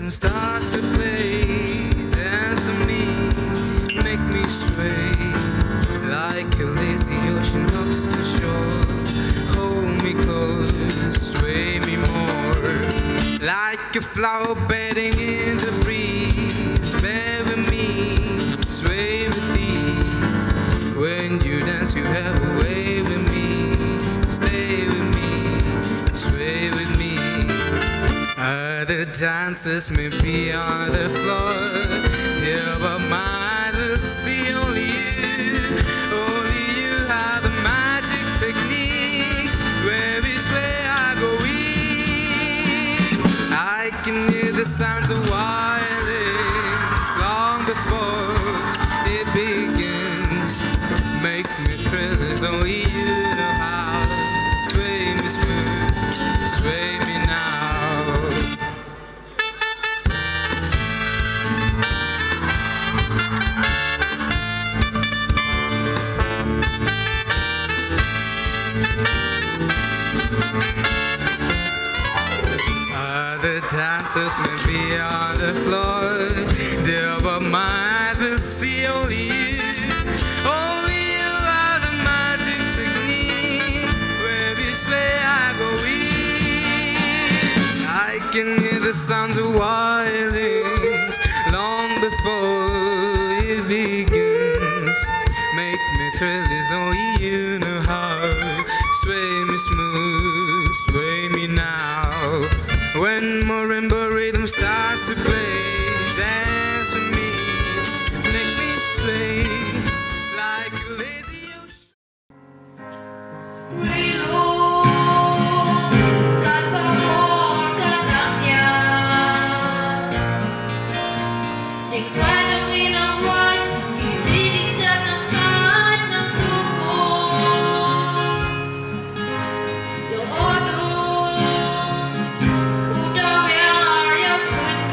rhythm starts to play, dance to me, make me sway, like a lazy ocean hugs the shore. Hold me close, sway me more, like a flower bedding in the breeze. Bear with me, sway with ease. When you dance, you have a way with me. Stay with me, sway with me. Other dancers may be on the floor, yeah, but mine will see only you. Only you have the magic technique. Where we sway, I go weak. I can hear the sounds of violins long before it begins. Make me thrill as only you know how. Sway me smooth, sway me now. Other dancers may be on the floor, dear, but mine will see only you. Only you are the magic technique. Where we sway, I go weak. I can hear the sounds of violins long before it begins. Make me thrill as only you know how. Sway me smooth, sway me now. When marimba rhythm starts to play, dance with me, make me sway like a lazy ocean.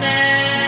There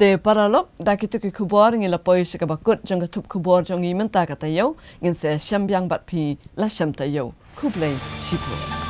Te paralok dakitu ki kubor ngi lapoi se kabakut jong ka thup kubor jong i menta ka tayo ngin se syambyang bat phi la syam tayo kublai shipo